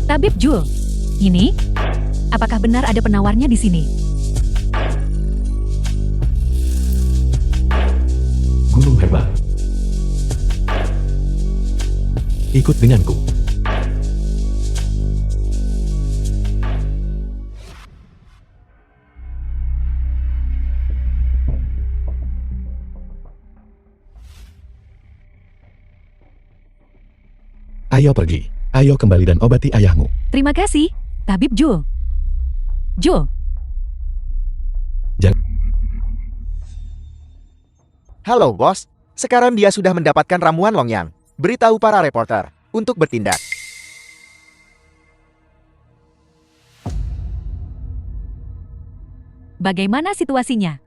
Tabib Jul, ini? Apakah benar ada penawarnya di sini? Gunung herbal. Ikut denganku. Ayo pergi. Ayo kembali dan obati ayahmu. Terima kasih, Tabib Jul. Jul, Halo bos, sekarang dia sudah mendapatkan ramuan Longyang. Beritahu para reporter untuk bertindak. bagaimana situasinya?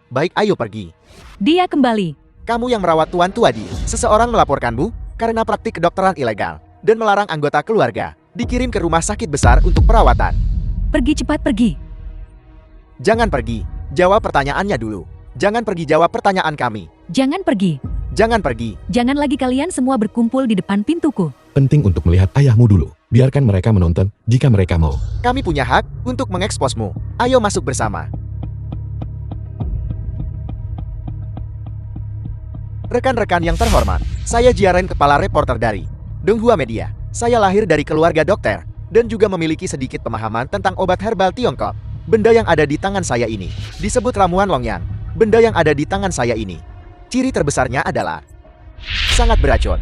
Baik, ayo pergi. Dia kembali. Kamu yang merawat Tuan Tuadi. Seseorang melaporkanmu karena praktik kedokteran ilegal dan melarang anggota keluarga dikirim ke rumah sakit besar untuk perawatan. Pergi cepat pergi. Jangan pergi. Jawab pertanyaannya dulu. Jangan pergi, jawab pertanyaan kami. Jangan pergi. Jangan pergi. Jangan lagi kalian semua berkumpul di depan pintuku. Penting untuk melihat ayahmu dulu. Biarkan mereka menonton jika mereka mau. Kami punya hak untuk mengeksposmu. Ayo masuk bersama. Rekan-rekan yang terhormat, saya Jiaren, kepala reporter dari Donghua Media. Saya lahir dari keluarga dokter dan juga memiliki sedikit pemahaman tentang obat herbal Tiongkok. Benda yang ada di tangan saya ini disebut ramuan Longyang. Benda yang ada di tangan saya ini, ciri terbesarnya adalah sangat beracun.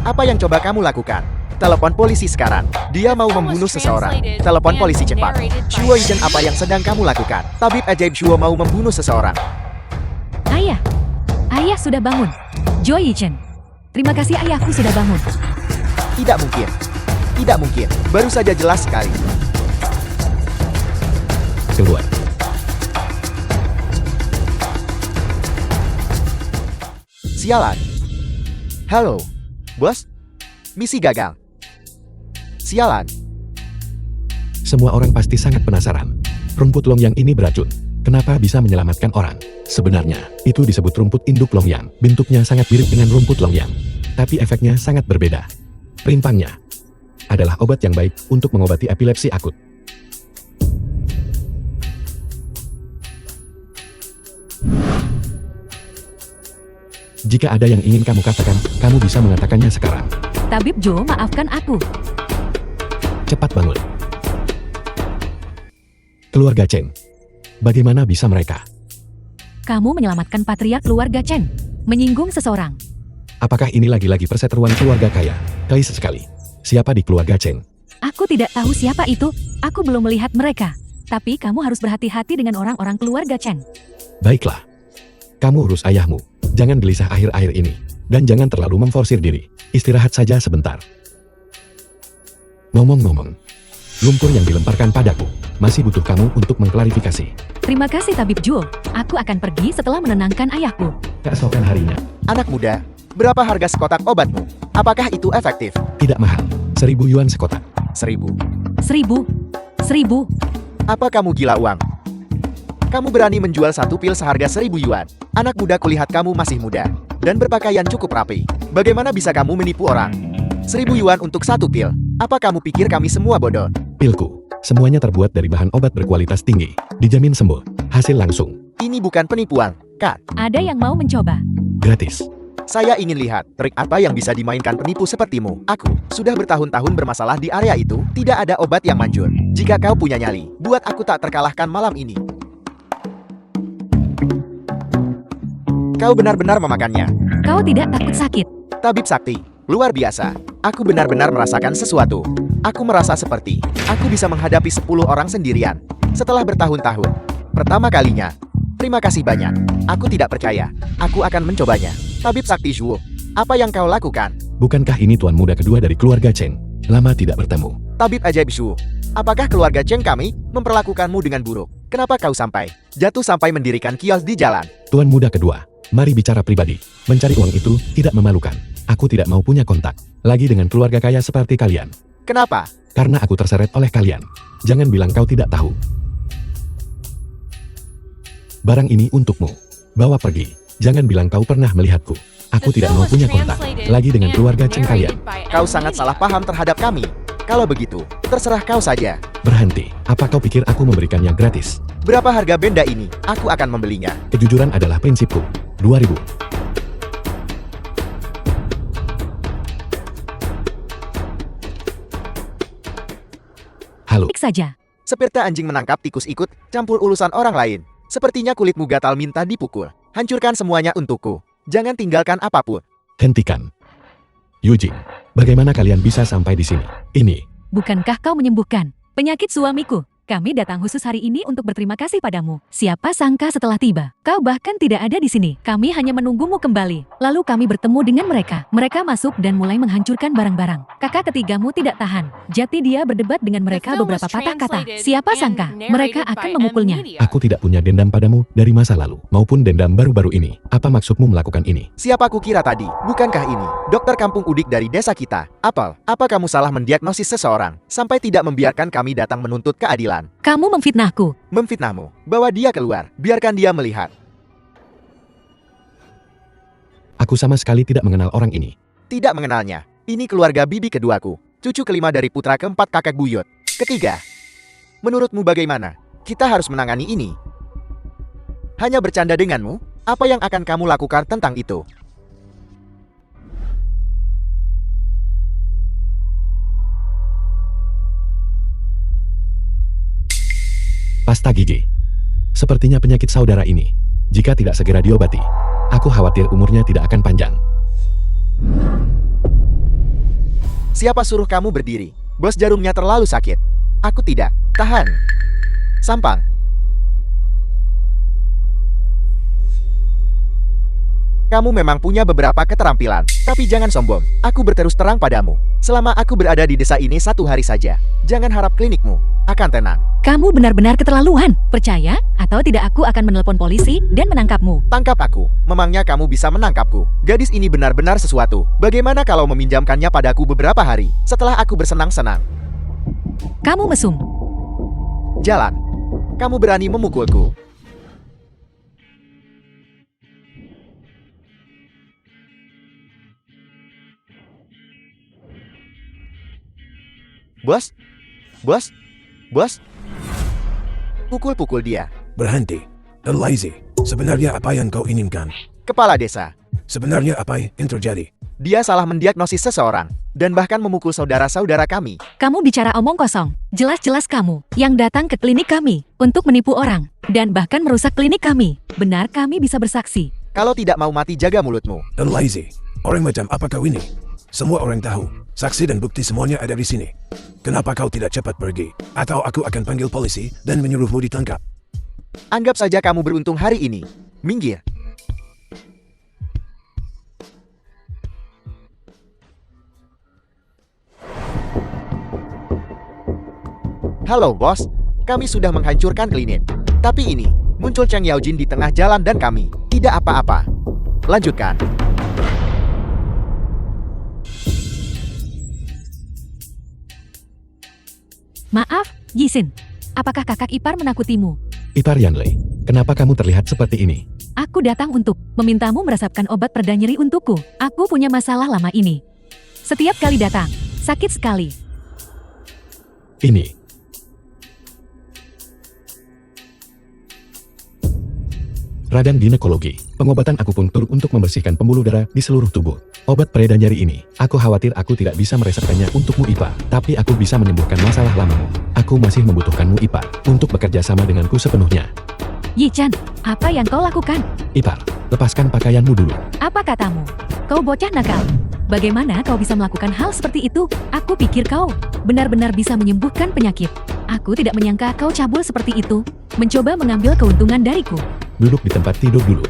Apa yang coba kamu lakukan? Telepon polisi sekarang. Dia mau membunuh seseorang. Telepon polisi cepat. Shuo Yizhen, apa yang sedang kamu lakukan? Tabib ajaib Shuo mau membunuh seseorang. Ayah. Ayah sudah bangun. Jo Yichen. Terima kasih, ayahku sudah bangun. Tidak mungkin. Tidak mungkin. Baru saja jelas sekali. Keluar. Sialan. Halo. Bos. Misi gagal. Sialan. Semua orang pasti sangat penasaran. Rumput Longyang ini beracun. Kenapa bisa menyelamatkan orang? Sebenarnya, itu disebut rumput induk Longyang. Bentuknya sangat mirip dengan rumput Longyang. Tapi efeknya sangat berbeda. Rimpangnya adalah obat yang baik untuk mengobati epilepsi akut. Jika ada yang ingin kamu katakan, kamu bisa mengatakannya sekarang. Tabib Jo, maafkan aku. Cepat bangun. Keluarga Chen. Bagaimana bisa mereka? Kamu menyelamatkan patriark keluarga Chen. Menyinggung seseorang. Apakah ini lagi-lagi perseteruan keluarga kaya? Kais sekali. Siapa di keluarga Chen? Aku tidak tahu siapa itu. Aku belum melihat mereka. Tapi kamu harus berhati-hati dengan orang-orang keluarga Chen. Baiklah. Kamu urus ayahmu. Jangan gelisah akhir-akhir ini. Dan jangan terlalu memforsir diri. Istirahat saja sebentar. Ngomong-ngomong. Lumpur yang dilemparkan padaku masih butuh kamu untuk mengklarifikasi. Terima kasih Tabib Jul. Aku akan pergi setelah menenangkan ayahku. Keesokan harinya. Anak muda, berapa harga sekotak obatmu? Apakah itu efektif? Tidak mahal. 1.000 yuan sekotak. 1.000. 1.000. Apa kamu gila uang? Kamu berani menjual satu pil seharga 1.000 yuan. Anak muda, kulihat kamu masih muda dan berpakaian cukup rapi. Bagaimana bisa kamu menipu orang? 1.000 yuan untuk satu pil. Apa kamu pikir kami semua bodoh? Pilku. Semuanya terbuat dari bahan obat berkualitas tinggi. Dijamin sembuh. Hasil langsung. Ini bukan penipuan, kan? Ada yang mau mencoba? Gratis. Saya ingin lihat trik apa yang bisa dimainkan penipu sepertimu. Aku sudah bertahun-tahun bermasalah di area itu. Tidak ada obat yang manjur. Jika kau punya nyali, buat aku tak terkalahkan malam ini. Kau benar-benar memakannya. Kau tidak takut sakit? Tabib sakti, luar biasa. Aku benar-benar merasakan sesuatu. Aku merasa seperti aku bisa menghadapi 10 orang sendirian setelah bertahun-tahun. Pertama kalinya. Terima kasih banyak. Aku tidak percaya. Aku akan mencobanya. Tabib sakti Zhuo, apa yang kau lakukan? Bukankah ini tuan muda kedua dari keluarga Chen? Lama tidak bertemu. Tabib ajaib Zhuo, apakah keluarga Chen kami memperlakukanmu dengan buruk? Kenapa kau sampai jatuh sampai mendirikan kios di jalan? Tuan muda kedua, mari bicara pribadi. Mencari uang itu tidak memalukan. Aku tidak mau punya kontak lagi dengan keluarga kaya seperti kalian. Kenapa? Karena aku terseret oleh kalian. Jangan bilang kau tidak tahu. Barang ini untukmu. Bawa pergi. Jangan bilang kau pernah melihatku. Aku tidak mau punya kontak lagi dengan keluarga Chen kalian. Kau sangat salah paham terhadap kami. Kalau begitu, terserah kau saja. Berhenti. Apa kau pikir aku memberikannya gratis? Berapa harga benda ini? Aku akan membelinya. Kejujuran adalah prinsipku. 2000. Halo. Baik saja. Seperti anjing menangkap tikus ikut campur urusan orang lain. Sepertinya kulitmu gatal minta dipukul. Hancurkan semuanya untukku. Jangan tinggalkan apapun. Hentikan. Eugene, bagaimana kalian bisa sampai di sini? Ini. Bukankah kau menyembuhkan penyakit suamiku? Kami datang khusus hari ini untuk berterima kasih padamu. Siapa sangka setelah tiba, kau bahkan tidak ada di sini. Kami hanya menunggumu kembali. Lalu kami bertemu dengan mereka. Mereka masuk dan mulai menghancurkan barang-barang. Kakak ketigamu tidak tahan. Jadi dia berdebat dengan mereka beberapa patah kata. Siapa sangka mereka akan memukulnya. Aku tidak punya dendam padamu dari masa lalu, maupun dendam baru-baru ini. Apa maksudmu melakukan ini? Siapa kukira tadi? Bukankah ini dokter kampung udik dari desa kita? Apel, apa kamu salah mendiagnosis seseorang sampai tidak membiarkan kami datang menuntut keadilan? Kamu memfitnahku. Memfitnahmu. Bawa dia keluar. Biarkan dia melihat. Aku sama sekali tidak mengenal orang ini. Tidak mengenalnya. Ini keluarga bibi keduaku. Cucu kelima dari putra keempat kakek buyut. Ketiga. Menurutmu bagaimana? Kita harus menangani ini. Hanya bercanda denganmu? Apa yang akan kamu lakukan tentang itu? Pasta gigi. Sepertinya penyakit saudara ini. Jika tidak segera diobati, aku khawatir umurnya tidak akan panjang. Siapa suruh kamu berdiri? Bos jarumnya terlalu sakit. Aku tidak. Tahan. Sampang. Kamu memang punya beberapa keterampilan, tapi jangan sombong. Aku berterus terang padamu. Selama aku berada di desa ini 1 hari saja, jangan harap klinikmu akan tenang. Kamu benar-benar keterlaluan. Percaya atau tidak aku akan menelpon polisi dan menangkapmu. Tangkap aku. Memangnya kamu bisa menangkapku? Gadis ini benar-benar sesuatu. Bagaimana kalau meminjamkannya padaku beberapa hari, setelah aku bersenang-senang? Kamu mesum. Jalan. Kamu berani memukulku. Bos? Bos? Bos? Pukul-pukul dia. Berhenti. Dan lazy. Sebenarnya apa yang kau inginkan? Kepala desa. Sebenarnya apa yang terjadi? Dia salah mendiagnosis seseorang, dan bahkan memukul saudara-saudara kami. Kamu bicara omong kosong. Jelas-jelas kamu yang datang ke klinik kami untuk menipu orang dan bahkan merusak klinik kami. Benar, kami bisa bersaksi. Kalau tidak mau mati, jaga mulutmu. Dan lazy. Orang macam apa kau ini? Semua orang tahu. Saksi dan bukti semuanya ada di sini. Kenapa kau tidak cepat pergi? Atau aku akan panggil polisi dan menyuruhmu ditangkap. Anggap saja kamu beruntung hari ini. Minggir. Halo bos, kami sudah menghancurkan klinik. Tapi ini, muncul Cheng Yaojin di tengah jalan dan kami tidak apa-apa. Lanjutkan. Maaf, Yisin. Apakah kakak ipar menakutimu? Ipar Yanlei, kenapa kamu terlihat seperti ini? Aku datang untuk memintamu meresapkan obat pereda nyeri untukku. Aku punya masalah lama ini. Setiap kali datang, sakit sekali. Ini. Radang ginekologi, pengobatan akupunktur untuk membersihkan pembuluh darah di seluruh tubuh. Obat pereda nyeri ini, aku khawatir aku tidak bisa meresepkannya untukmu Ipar, tapi aku bisa menyembuhkan masalah lamamu. Aku masih membutuhkanmu Ipar, untuk bekerja sama denganku sepenuhnya. Yi-chan, apa yang kau lakukan? Ipar, lepaskan pakaianmu dulu. Apa katamu? Kau bocah nakal. Bagaimana kau bisa melakukan hal seperti itu? Aku pikir kau benar-benar bisa menyembuhkan penyakit. Aku tidak menyangka kau cabul seperti itu, mencoba mengambil keuntungan dariku. Duduk di tempat tidur dulu.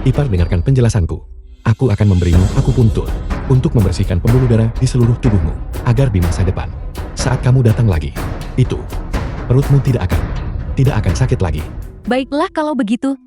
Ipar, dengarkan penjelasanku. Aku akan memberimu akupuntur untuk membersihkan pembuluh darah di seluruh tubuhmu, agar di masa depan, saat kamu datang lagi, itu, perutmu tidak akan sakit lagi. Baiklah kalau begitu.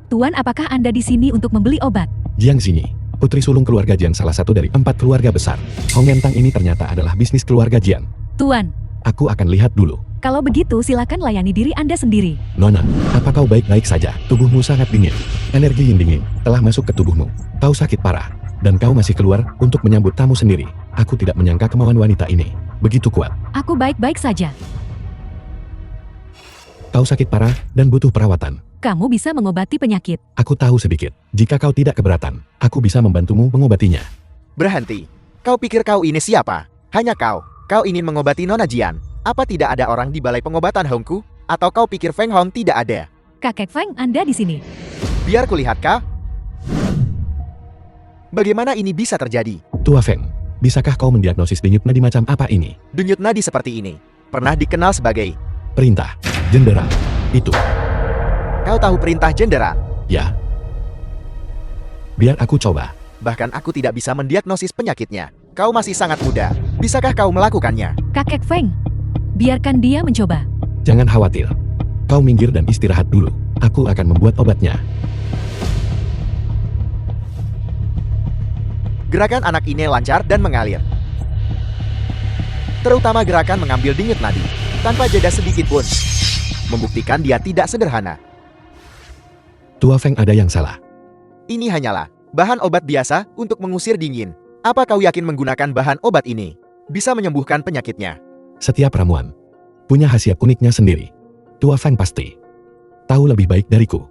Tuan, apakah Anda di sini untuk membeli obat? Jiang Xinyi, Putri sulung keluarga Jian salah satu dari 4 keluarga besar. Hong Yantang ini ternyata adalah bisnis keluarga Jian. Tuan, Aku akan lihat dulu. kalau begitu silakan layani diri Anda sendiri. Nona, apa kau baik-baik saja? Tubuhmu sangat dingin. Energi yang dingin telah masuk ke tubuhmu. Kau sakit parah. Dan kau masih keluar untuk menyambut tamu sendiri. Aku tidak menyangka kemauan wanita ini begitu kuat. Aku baik-baik saja. Kau sakit parah dan butuh perawatan. Kamu bisa mengobati penyakit. Aku tahu sedikit. Jika kau tidak keberatan, aku bisa membantumu mengobatinya. Berhenti. Kau pikir kau ini siapa? Hanya kau. Kau ingin mengobati Nona Jian. Apa tidak ada orang di balai pengobatan Hongku? Atau kau pikir Feng Hong tidak ada? Kakek Feng, Anda di sini. Biar kulihat kau. Bagaimana ini bisa terjadi? Tua Feng, bisakah kau mendiagnosis denyut nadi macam apa ini? Denyut nadi seperti ini pernah dikenal sebagai... Perintah jenderal. Itu. Kau tahu perintah jenderal? Ya. Biar aku coba. Bahkan aku tidak bisa mendiagnosis penyakitnya. Kau masih sangat muda. Bisakah kau melakukannya? Kakek Feng, biarkan dia mencoba. Jangan khawatir. Kau minggir dan istirahat dulu. Aku akan membuat obatnya. Gerakan anak ini lancar dan mengalir. Terutama gerakan mengambil denyut nadi. Tanpa jeda sedikit pun. Membuktikan dia tidak sederhana. Tua Feng ada yang salah. Ini hanyalah bahan obat biasa untuk mengusir dingin. Apa kau yakin menggunakan bahan obat ini bisa menyembuhkan penyakitnya? Setiap ramuan punya khasiat uniknya sendiri. Tua Feng pasti tahu lebih baik dariku.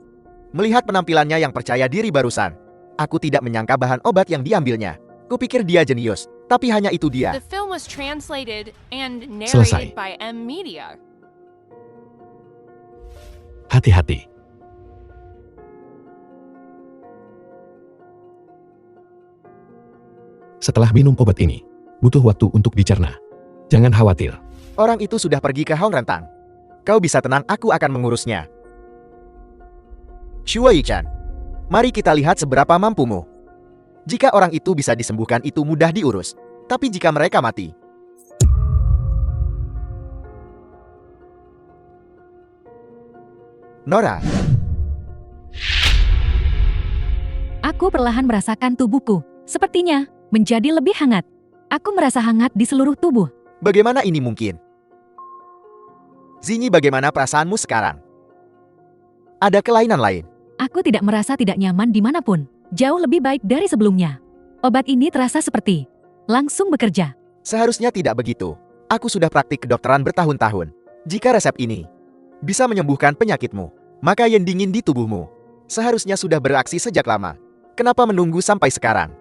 Melihat penampilannya yang percaya diri barusan, aku tidak menyangka bahan obat yang diambilnya. Kupikir dia jenius, tapi hanya itu dia. The film was translated and Selesai. narrated by M Media. Hati-hati. Setelah minum obat ini, butuh waktu untuk dicerna. Jangan khawatir. Orang itu sudah pergi ke Hong Rentang. Kau bisa tenang, aku akan mengurusnya. Shuo Yichan, mari kita lihat seberapa mampumu. Jika orang itu bisa disembuhkan itu mudah diurus. Tapi jika mereka mati, Nora, Aku perlahan merasakan tubuhku. Sepertinya menjadi lebih hangat. Aku merasa hangat di seluruh tubuh. bagaimana ini mungkin? Zinyi, bagaimana perasaanmu sekarang? Ada kelainan lain? Aku tidak merasa tidak nyaman dimanapun. Jauh lebih baik dari sebelumnya. Obat ini terasa seperti langsung bekerja. Seharusnya tidak begitu. Aku sudah praktik kedokteran bertahun-tahun. Jika resep ini bisa menyembuhkan penyakitmu, maka yang dingin di tubuhmu seharusnya sudah beraksi sejak lama. Kenapa menunggu sampai sekarang?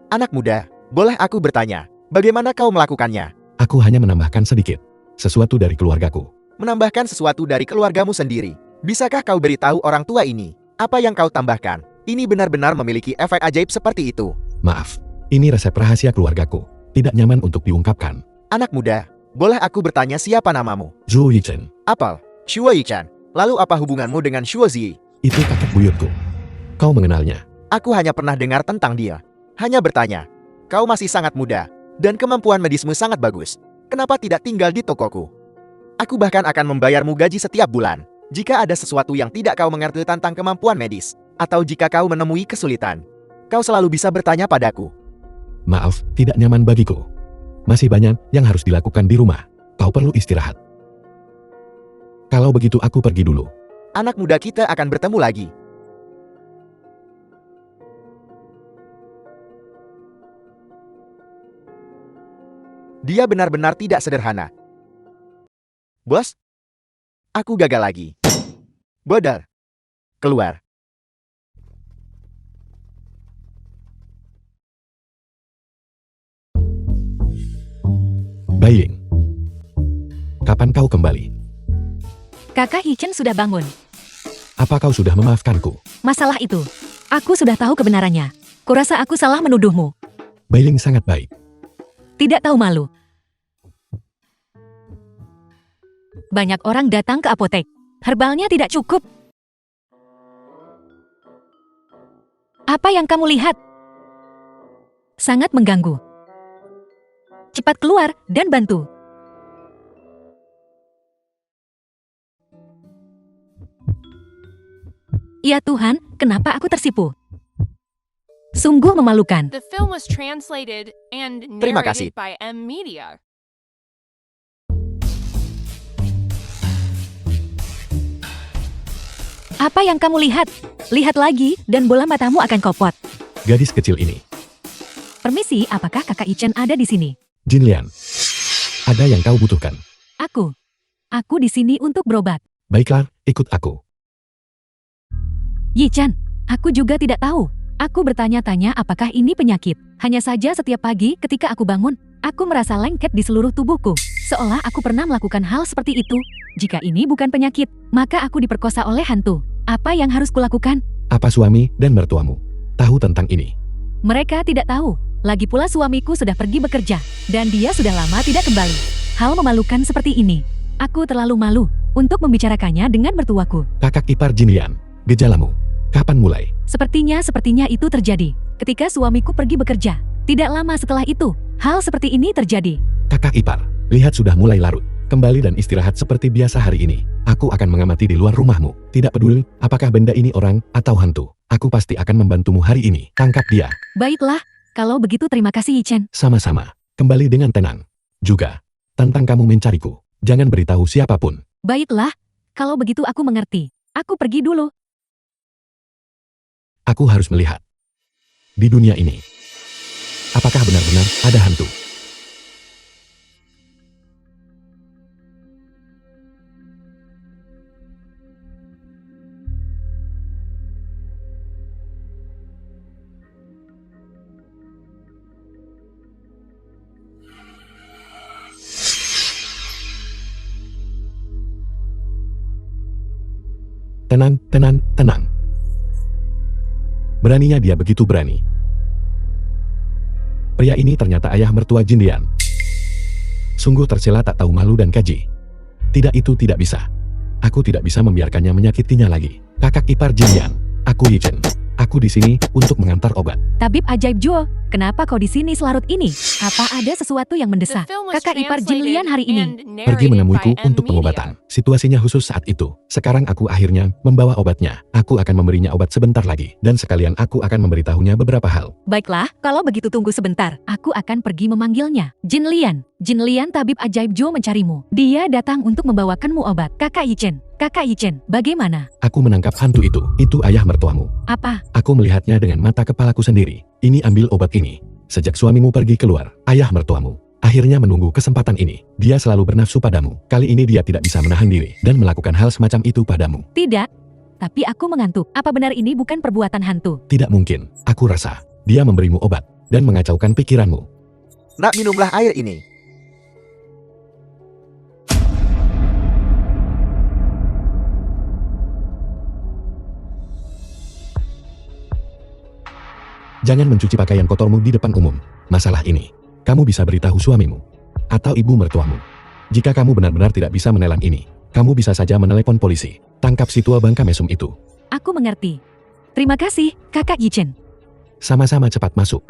Anak muda, boleh aku bertanya, bagaimana kau melakukannya? Aku hanya menambahkan sedikit sesuatu dari keluargaku. Menambahkan sesuatu dari keluargamu sendiri. Bisakah kau beritahu orang tua ini apa yang kau tambahkan? Ini benar-benar memiliki efek ajaib seperti itu. Maaf, ini resep rahasia keluargaku. Tidak nyaman untuk diungkapkan. Anak muda, boleh aku bertanya siapa namamu? Zhou Yichen, Apel, Shuo Yichan. Lalu apa hubunganmu dengan Shuo Zi? itu kakek buyutku. Kau mengenalnya. Aku hanya pernah dengar tentang dia. Hanya bertanya, kau masih sangat muda, dan kemampuan medismu sangat bagus. Kenapa tidak tinggal di tokoku? Aku bahkan akan membayarmu gaji setiap bulan. Jika ada sesuatu yang tidak kau mengerti tentang kemampuan medis, atau jika kau menemui kesulitan, kau selalu bisa bertanya padaku. Maaf, tidak nyaman bagiku. Masih banyak yang harus dilakukan di rumah. Kau perlu istirahat. Kalau begitu aku pergi dulu. Anak muda kita akan bertemu lagi. Dia benar-benar tidak sederhana. Bos, aku gagal lagi. Bodar, keluar. Baiying, kapan kau kembali? Kakak Hichen sudah bangun. Apa kau sudah memaafkanku? Masalah itu, aku sudah tahu kebenarannya. Kurasa aku salah menuduhmu. Baiying sangat baik. Tidak tahu malu. Banyak orang datang ke apotek. Herbalnya tidak cukup. Apa yang kamu lihat? Sangat mengganggu. Cepat keluar dan bantu. Ya Tuhan, kenapa aku tersipu? Sungguh memalukan. The film was translated and Terima kasih. narrated by M Media. Apa yang kamu lihat? Lihat lagi, dan bola matamu akan kopot. Gadis kecil ini. Permisi, apakah kakak Ichen ada di sini? Jin Lian. Ada yang kau butuhkan. Aku. Aku di sini untuk berobat. Baiklah, ikut aku. Yi-chan, aku juga tidak tahu. Aku bertanya-tanya apakah ini penyakit. Hanya saja setiap pagi ketika aku bangun, aku merasa lengket di seluruh tubuhku. Seolah aku pernah melakukan hal seperti itu. Jika ini bukan penyakit, maka aku diperkosa oleh hantu. Apa yang harus kulakukan? Apa suami dan mertuamu tahu tentang ini? Mereka tidak tahu. Lagi pula suamiku sudah pergi bekerja, dan dia sudah lama tidak kembali. Hal memalukan seperti ini. Aku terlalu malu untuk membicarakannya dengan mertuaku. Kakak ipar Jin Lian, gejalamu. Kapan mulai? Sepertinya itu terjadi ketika suamiku pergi bekerja. Tidak lama setelah itu, hal seperti ini terjadi. Kakak ipar, lihat sudah mulai larut. Kembali dan istirahat seperti biasa hari ini. Aku akan mengamati di luar rumahmu. Tidak peduli apakah benda ini orang atau hantu. Aku pasti akan membantumu hari ini. Tangkap dia. Baiklah, kalau begitu terima kasih Yi-chan. Sama-sama. Kembali dengan tenang. Juga, tantang kamu mencariku. Jangan beritahu siapapun. Baiklah, kalau begitu aku mengerti. Aku pergi dulu. Aku harus melihat. Di dunia ini, apakah benar-benar ada hantu? Tenang, tenang, tenang. Beraninya dia begitu berani. Pria ini ternyata ayah mertua Jin Lian. Sungguh tercela tak tahu malu dan keji. Tidak, itu tidak bisa. Aku tidak bisa membiarkannya menyakitinya lagi. Kakak ipar Jin Lian, aku Yi-chen. Aku di sini untuk mengantar obat. Tabib ajaib Juo, kenapa kau di sini selarut ini? Apa ada sesuatu yang The mendesak? film was Kakak ipar Jin translated Lian hari ini. and Pergi narrated menemuiku by M untuk Media. pengobatan. Situasinya khusus saat itu. Sekarang aku akhirnya membawa obatnya. Aku akan memberinya obat sebentar lagi. Dan sekalian aku akan memberitahunya beberapa hal. Baiklah, kalau begitu tunggu sebentar. Aku akan pergi memanggilnya. Jin Lian. Jin Lian tabib ajaib Juo mencarimu. Dia datang untuk membawakanmu obat. Kakak Yi-chen. Kakak Yi-chen, bagaimana? Aku menangkap hantu itu. Itu ayah mertuamu. Apa? Aku melihatnya dengan mata kepalaku sendiri. Ini ambil obat ini. Sejak suamimu pergi keluar, ayah mertuamu akhirnya menunggu kesempatan ini. Dia selalu bernafsu padamu. Kali ini dia tidak bisa menahan diri dan melakukan hal semacam itu padamu. Tidak. Tapi aku mengantuk. Apa benar ini bukan perbuatan hantu? Tidak mungkin. Aku rasa dia memberimu obat dan mengacaukan pikiranmu. Nak, minumlah air ini. Jangan mencuci pakaian kotormu di depan umum. Masalah ini, kamu bisa beritahu suamimu atau ibu mertuamu. Jika kamu benar-benar tidak bisa menelan ini, kamu bisa saja menelepon polisi. Tangkap si tua bangka mesum itu. Aku mengerti. Terima kasih, Kakak Yi-chen. Sama-sama, cepat masuk.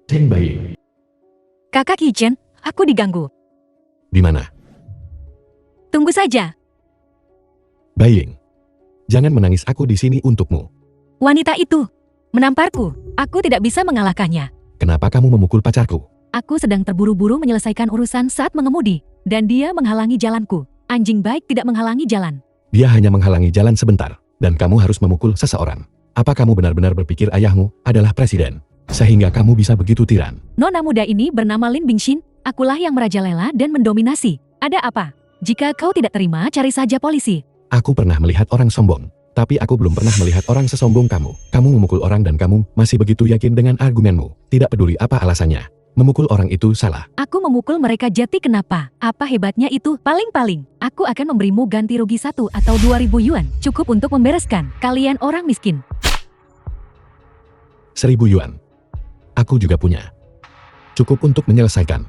Teng Bai, Kakak Yi-chen, aku diganggu. di mana? Tunggu saja. Baying, jangan menangis, aku di sini untukmu. Wanita itu menamparku. Aku tidak bisa mengalahkannya. Kenapa kamu memukul pacarku? Aku sedang terburu-buru menyelesaikan urusan saat mengemudi, dan dia menghalangi jalanku. Anjing baik tidak menghalangi jalan. Dia hanya menghalangi jalan sebentar, dan kamu harus memukul seseorang. Apa kamu benar-benar berpikir ayahmu adalah presiden, sehingga kamu bisa begitu tiran? Nona muda ini bernama Lin Bingshin. Akulah yang merajalela dan mendominasi. Ada apa? Jika kau tidak terima, cari saja polisi. Aku pernah melihat orang sombong, tapi aku belum pernah melihat orang sesombong kamu. Kamu memukul orang dan kamu masih begitu yakin dengan argumenmu. Tidak peduli apa alasannya. Memukul orang itu salah. Aku memukul mereka jati kenapa? Apa hebatnya itu? Paling-paling, aku akan memberimu ganti rugi 1 atau 2.000 yuan. Cukup untuk membereskan. Kalian orang miskin. 1.000 yuan. Aku juga punya. Cukup untuk menyelesaikan.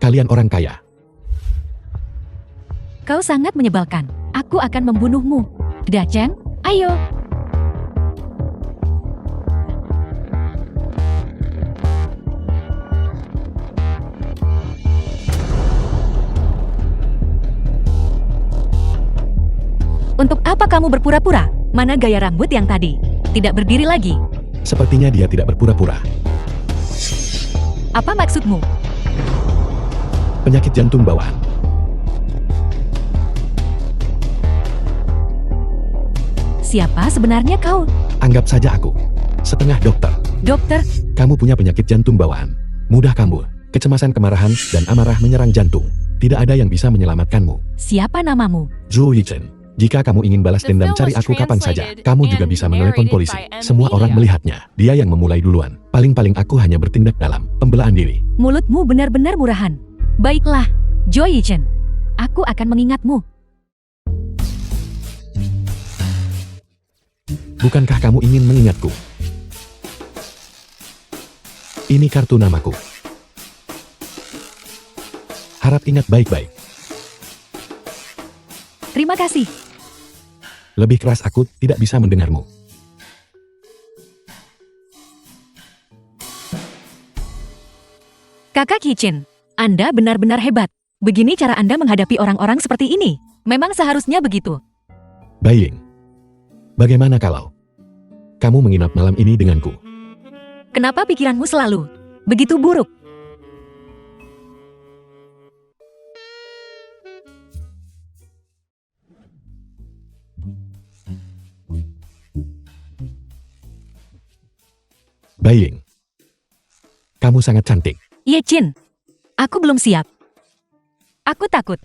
Kalian orang kaya. Kau sangat menyebalkan. Aku akan membunuhmu. Dacheng, ayo. Untuk apa kamu berpura-pura? Mana gaya rambut yang tadi? Tidak berdiri lagi. Sepertinya dia tidak berpura-pura. Apa maksudmu? Penyakit jantung bawaan. Siapa sebenarnya kau? Anggap saja aku setengah dokter. Dokter, Kamu punya penyakit jantung bawaan. Mudah kambuh, kecemasan, kemarahan, dan amarah menyerang jantung. Tidak ada yang bisa menyelamatkanmu. siapa namamu? Zhou Yichen. Jika kamu ingin balas The dendam, film cari was aku kapan saja. translated Kamu juga and bisa menelepon narrated polisi. by M Semua orang Media. melihatnya. Dia yang memulai duluan. Paling-paling aku hanya bertindak dalam pembelaan diri. Mulutmu benar-benar murahan. Baiklah, Zhou Yichen. Aku akan mengingatmu. Bukankah kamu ingin mengingatku? Ini kartu namaku. Harap ingat baik-baik. Terima kasih. Lebih keras aku tidak bisa mendengarmu. Kakak Yichen, Anda benar-benar hebat. Begini cara Anda menghadapi orang-orang seperti ini. Memang seharusnya begitu. Baiying. Bagaimana kalau kamu menginap malam ini denganku? Kenapa pikiranmu selalu begitu buruk? Baiying. Kamu sangat cantik. Yichen, aku belum siap. Aku takut.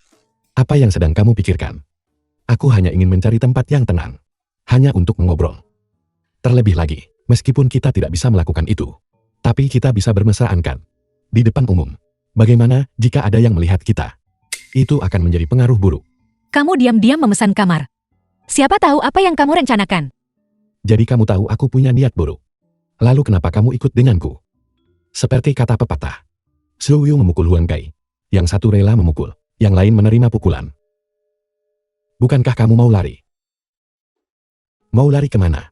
Apa yang sedang kamu pikirkan? Aku hanya ingin mencari tempat yang tenang. Hanya untuk mengobrol. Terlebih lagi, meskipun kita tidak bisa melakukan itu, tapi kita bisa bermesraan kan? Di depan umum. Bagaimana jika ada yang melihat kita? Itu akan menjadi pengaruh buruk. Kamu diam-diam memesan kamar. Siapa tahu apa yang kamu rencanakan? Jadi kamu tahu aku punya niat buruk. Lalu kenapa kamu ikut denganku? Seperti kata pepatah. Zhou Yu memukul Huang Kai. Yang satu rela memukul, yang lain menerima pukulan. Bukankah kamu mau lari? Mau lari kemana?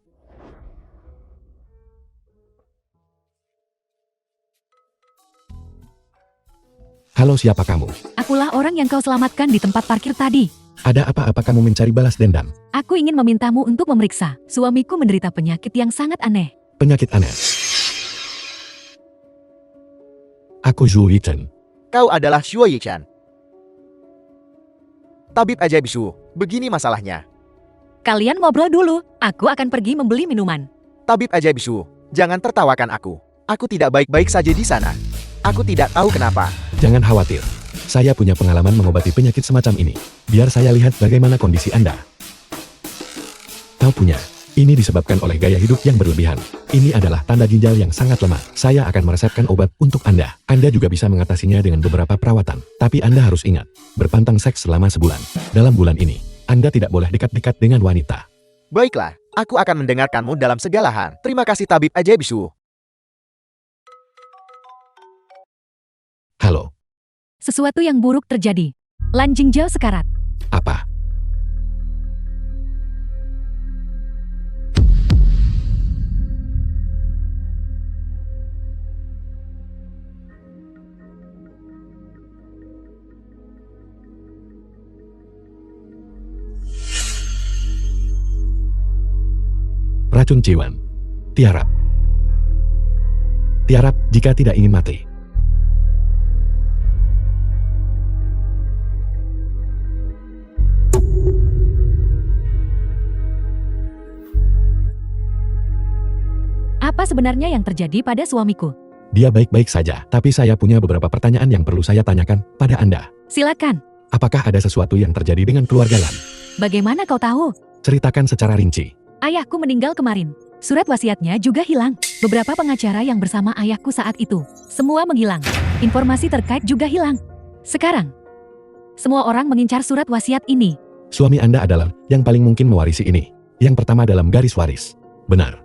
Halo, siapa kamu? Akulah orang yang kau selamatkan di tempat parkir tadi. Ada apa-apa kamu mencari balas dendam? Aku ingin memintamu untuk memeriksa. Suamiku menderita penyakit yang sangat aneh. Penyakit aneh. Aku Zhou Yichen. Kau adalah Zhou Yichen. Tabib ajaib Zhu, begini masalahnya. Kalian ngobrol dulu, aku akan pergi membeli minuman. Tabib ajaib Zhu, jangan tertawakan aku. Aku tidak baik-baik saja di sana. Aku tidak tahu kenapa. Jangan khawatir. Saya punya pengalaman mengobati penyakit semacam ini. Biar saya lihat bagaimana kondisi Anda. Kau punya. Ini disebabkan oleh gaya hidup yang berlebihan. Ini adalah tanda ginjal yang sangat lemah. Saya akan meresepkan obat untuk Anda. Anda juga bisa mengatasinya dengan beberapa perawatan. Tapi Anda harus ingat, berpantang seks selama sebulan. Dalam bulan ini, Anda tidak boleh dekat-dekat dengan wanita. Baiklah, aku akan mendengarkanmu dalam segala hal. Terima kasih tabib ajaib Zhu. Halo, Sesuatu yang buruk terjadi. Lan Jingzhou sekarat. apa? Racun Ciwan. Tiarap. Tiarap jika tidak ingin mati. Apa sebenarnya yang terjadi pada suamiku? Dia baik-baik saja, tapi saya punya beberapa pertanyaan yang perlu saya tanyakan pada Anda. Silakan. Apakah ada sesuatu yang terjadi dengan keluarga Lan? Bagaimana kau tahu? Ceritakan secara rinci. Ayahku meninggal kemarin. Surat wasiatnya juga hilang. Beberapa pengacara yang bersama ayahku saat itu, semua menghilang. Informasi terkait juga hilang. Sekarang, semua orang mengincar surat wasiat ini. Suami Anda adalah yang paling mungkin mewarisi ini. Yang pertama dalam garis waris. Benar.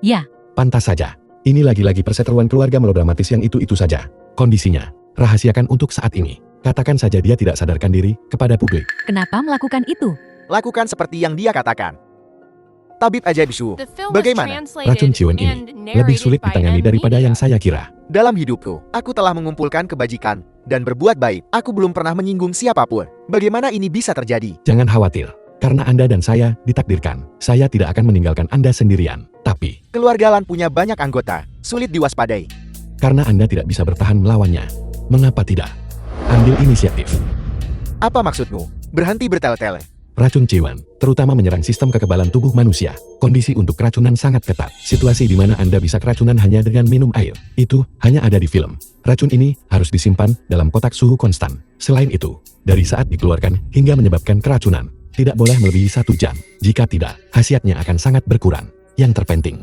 Ya, Pantas saja. Ini lagi-lagi perseteruan keluarga melodramatis yang itu-itu saja. Kondisinya, rahasiakan untuk saat ini. Katakan saja dia tidak sadarkan diri kepada publik. kenapa melakukan itu? Lakukan seperti yang dia katakan. Tabib ajaib Zhu, The film was bagaimana? translated Racun Ciwan ini and lebih narrated sulit by ditangani M daripada Media. yang saya kira. Dalam hidupku, aku telah mengumpulkan kebajikan dan berbuat baik. Aku belum pernah menyinggung siapapun. Bagaimana ini bisa terjadi? Jangan khawatir. Karena Anda dan saya ditakdirkan, saya tidak akan meninggalkan Anda sendirian. Tapi, Keluarga Lan punya banyak anggota, sulit diwaspadai. karena Anda tidak bisa bertahan melawannya, mengapa tidak? Ambil inisiatif. Apa maksudmu? Berhenti bertele-tele. Racun C1, terutama menyerang sistem kekebalan tubuh manusia. Kondisi untuk keracunan sangat ketat. Situasi di mana Anda bisa keracunan hanya dengan minum air. Itu hanya ada di film. Racun ini harus disimpan dalam kotak suhu konstan. Selain itu, dari saat dikeluarkan hingga menyebabkan keracunan, tidak boleh melebihi 1 jam. Jika tidak, khasiatnya akan sangat berkurang. Yang terpenting,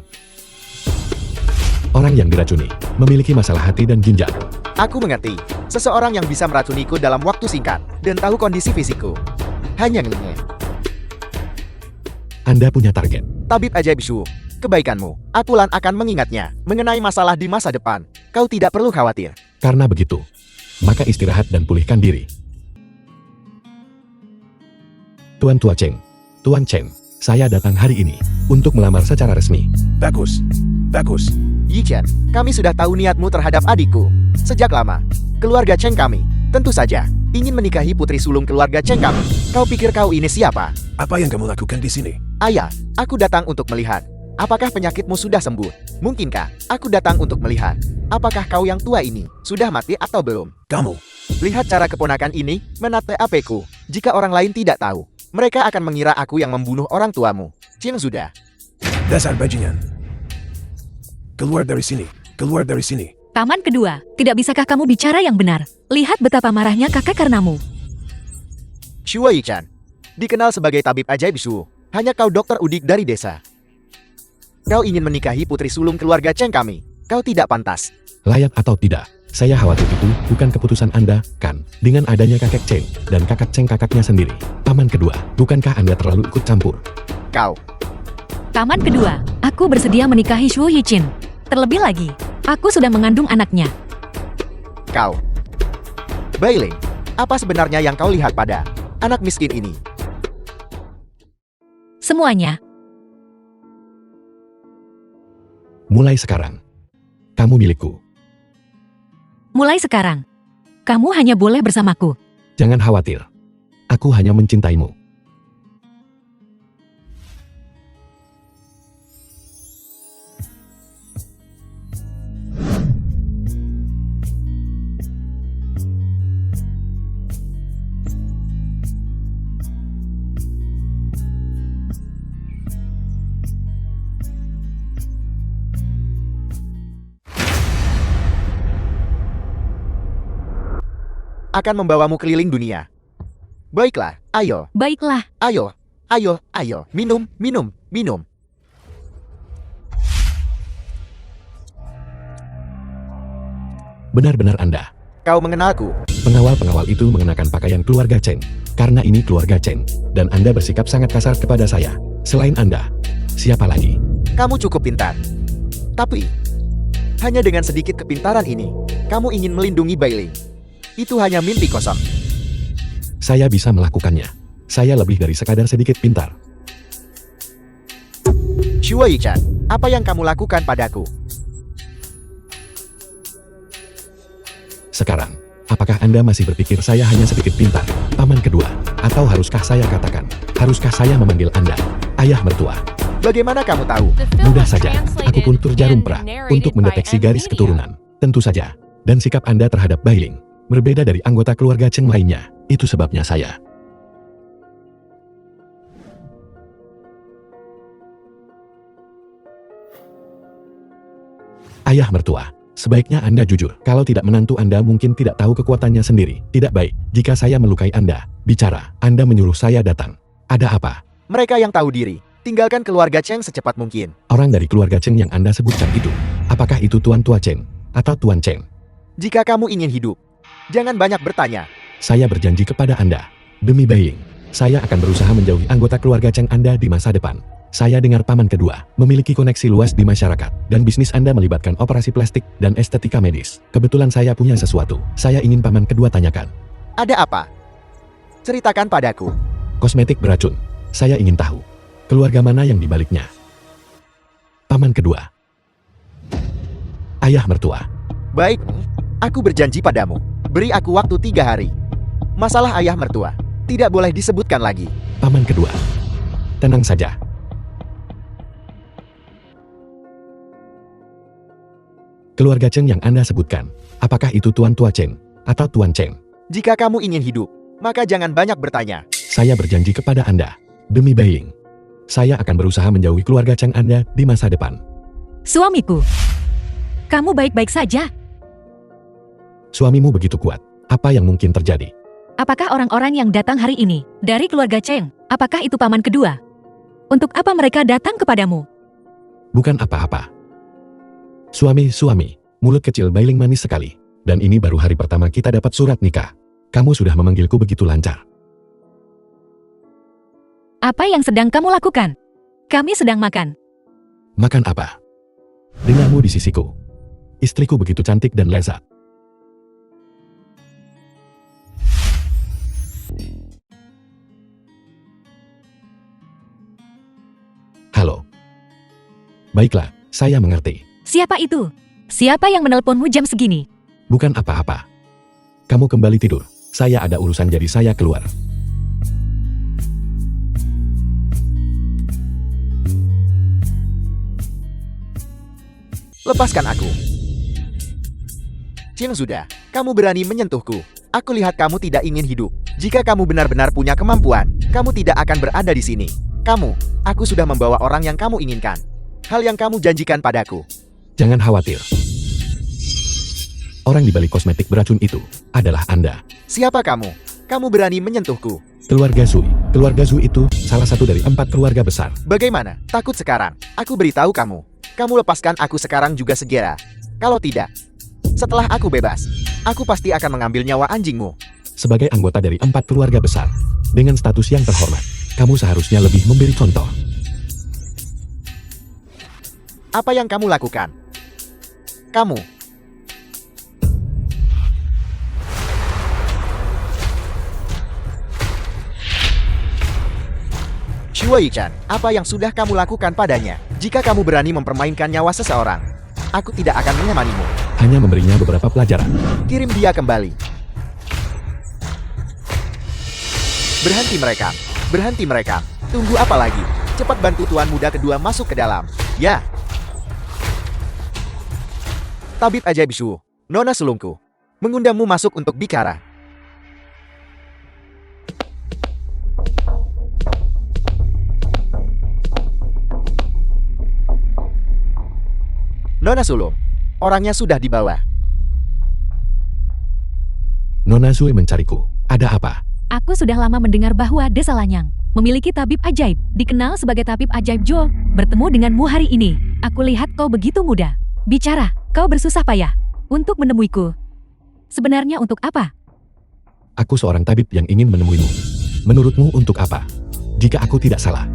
orang yang diracuni memiliki masalah hati dan ginjal. Aku mengerti. Seseorang yang bisa meracuniku dalam waktu singkat dan tahu kondisi fisikku. Hanya ngeluh. Anda punya target. Tabib ajaib Shu, kebaikanmu. Aku Lan akan mengingatnya. Mengenai masalah di masa depan, kau tidak perlu khawatir. Karena begitu, maka istirahat dan pulihkan diri. Tuan Tua Cheng, Tuan Cheng, saya datang hari ini untuk melamar secara resmi. Bagus. Bagus. Yi Chen, kami sudah tahu niatmu terhadap adikku. Sejak lama, keluarga Cheng kami, tentu saja, ingin menikahi putri sulung keluarga Cheng kami. Kau pikir kau ini siapa? Apa yang kamu lakukan di sini? Ayah, aku datang untuk melihat. Apakah penyakitmu sudah sembuh? Mungkinkah aku datang untuk melihat? Apakah kau yang tua ini sudah mati atau belum? Kamu. Lihat cara keponakan ini menate apeku. Jika orang lain tidak tahu, mereka akan mengira aku yang membunuh orang tuamu. Cing sudah. Dasar bajingan. Keluar dari sini. Keluar dari sini. Paman kedua, tidak bisakah kamu bicara yang benar? Lihat betapa marahnya kakak karenamu. Shuo Yichan, dikenal sebagai tabib ajaib Shu. Hanya kau dokter udik dari desa. Kau ingin menikahi putri sulung keluarga Cheng kami. Kau tidak pantas. Layak atau tidak, saya khawatir itu bukan keputusan Anda, kan? Dengan adanya kakek Cheng dan kakak Cheng kakaknya sendiri. Paman kedua, bukankah Anda terlalu ikut campur? Kau. Paman kedua, aku bersedia menikahi Shu Yichin. Terlebih lagi, aku sudah mengandung anaknya. Kau. Bailing, apa sebenarnya yang kau lihat pada anak miskin ini? Semuanya. Mulai sekarang, kamu milikku. Mulai sekarang, kamu hanya boleh bersamaku. Jangan khawatir, aku hanya mencintaimu. Akan membawamu keliling dunia. Baiklah, ayo, Baiklah, ayo, ayo, ayo, minum, minum, minum. Benar-benar Anda. Kau mengenalku. Pengawal-pengawal itu mengenakan pakaian keluarga Cheng. Karena ini keluarga Cheng, dan Anda bersikap sangat kasar kepada saya. Selain Anda, siapa lagi? Kamu cukup pintar. Tapi, hanya dengan sedikit kepintaran ini, kamu ingin melindungi Bailing. Itu hanya mimpi kosong. Saya bisa melakukannya. Saya lebih dari sekadar sedikit pintar. Shuo Yichan, apa yang kamu lakukan padaku? Sekarang, apakah Anda masih berpikir saya hanya sedikit pintar, paman kedua? Atau haruskah saya katakan, haruskah saya memanggil Anda ayah mertua? Bagaimana kamu tahu? The film Mudah was saja, translated aku pun terjarum and pra narrated untuk mendeteksi by garis M-Media. keturunan. Tentu saja. Dan sikap Anda terhadap Bailing berbeda dari anggota keluarga Cheng lainnya. Itu sebabnya saya. Ayah mertua, sebaiknya Anda jujur. Kalau tidak, menantu Anda mungkin tidak tahu kekuatannya sendiri. Tidak baik jika saya melukai Anda. Bicara, Anda menyuruh saya datang. Ada apa? Mereka yang tahu diri, tinggalkan keluarga Cheng secepat mungkin. Orang dari keluarga Cheng yang Anda sebutkan itu, apakah itu Tuan Tua Cheng atau Tuan Cheng? Jika kamu ingin hidup, jangan banyak bertanya. Saya berjanji kepada Anda, demi Bailing, saya akan berusaha menjauhi anggota keluarga Cheng Anda di masa depan. Saya dengar paman kedua memiliki koneksi luas di masyarakat, dan bisnis Anda melibatkan operasi plastik dan estetika medis. Kebetulan saya punya sesuatu. Saya ingin paman kedua tanyakan. Ada apa? Ceritakan padaku. Kosmetik beracun. Saya ingin tahu, keluarga mana yang dibaliknya? Paman kedua. Ayah mertua. Baik, aku berjanji padamu. Beri aku waktu 3 hari. Masalah ayah mertua tidak boleh disebutkan lagi. Paman kedua. Tenang saja. Keluarga Cheng yang Anda sebutkan, apakah itu Tuan Tua Cheng atau Tuan Cheng? Jika kamu ingin hidup, maka jangan banyak bertanya. Saya berjanji kepada Anda, demi Beiying, saya akan berusaha menjauhi keluarga Cheng Anda di masa depan. Suamiku, kamu baik-baik saja? Suamimu begitu kuat, apa yang mungkin terjadi? Apakah orang-orang yang datang hari ini dari keluarga Cheng? Apakah itu paman kedua? Untuk apa mereka datang kepadamu? Bukan apa-apa. Suami, mulut kecil Beiying manis sekali. Dan ini baru hari pertama kita dapat surat nikah. Kamu sudah memanggilku begitu lancar. Apa yang sedang kamu lakukan? Kami sedang makan. Makan apa? Denganmu di sisiku. Istriku begitu cantik dan lezat. Halo. Baiklah, saya mengerti. Siapa itu? Siapa yang menelponmu jam segini? Bukan apa-apa. Kamu kembali tidur. Saya ada urusan jadi saya keluar. Lepaskan aku. Cheng sudah, kamu berani menyentuhku. Aku lihat kamu tidak ingin hidup. Jika kamu benar-benar punya kemampuan, kamu tidak akan berada di sini. Aku sudah membawa orang yang kamu inginkan. Hal yang kamu janjikan padaku. Jangan khawatir. Orang di balik kosmetik beracun itu adalah Anda. Siapa kamu? Kamu berani menyentuhku. Keluarga Zui. Keluarga Zui itu salah satu dari 4 keluarga besar. Bagaimana? Takut sekarang? Aku beritahu kamu. Kamu lepaskan aku sekarang juga segera. Kalau tidak, setelah aku bebas, aku pasti akan mengambil nyawa anjingmu. Sebagai anggota dari 4 keluarga besar, dengan status yang terhormat, kamu seharusnya lebih memberi contoh. Apa yang kamu lakukan? Kamu. Shuo Yichan, apa yang sudah kamu lakukan padanya? Jika kamu berani mempermainkan nyawa seseorang, aku tidak akan menyemanimu. Hanya memberinya beberapa pelajaran. Kirim dia kembali. Berhenti mereka. Berhenti mereka. Tunggu apa lagi? Cepat bantu tuan muda kedua masuk ke dalam. Ya. Tabib ajaib Shu, Nona sulungku, mengundangmu masuk untuk bicara. Nona sulung, orangnya sudah dibawa. Nona Zui mencariku. Ada apa? Aku sudah lama mendengar bahwa Desa Lanyang memiliki tabib ajaib, dikenal sebagai tabib ajaib Jo. Bertemu denganmu hari ini, aku lihat kau begitu muda. Bicara, kau bersusah payah untuk menemuiku. Sebenarnya untuk apa? Aku seorang tabib yang ingin menemuimu. Menurutmu untuk apa? Jika aku tidak salah.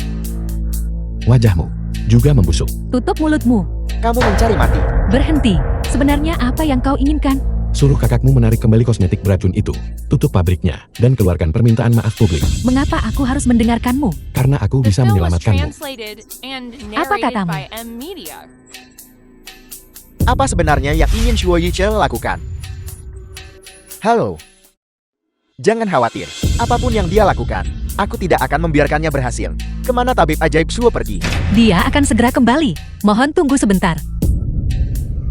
Wajahmu juga membusuk. Tutup mulutmu. Kamu mencari mati. Berhenti. Sebenarnya apa yang kau inginkan? Suruh kakakmu menarik kembali kosmetik beracun itu. Tutup pabriknya dan keluarkan permintaan maaf publik. Mengapa aku harus mendengarkanmu? Karena aku The bisa show was menyelamatkanmu. translated and Apa narrated katamu? by M Media. Apa sebenarnya yang ingin Shuo Yicheng lakukan? Halo. Jangan khawatir. Apapun yang dia lakukan, aku tidak akan membiarkannya berhasil. Kemana tabib ajaib Shuo pergi? Dia akan segera kembali. Mohon tunggu sebentar.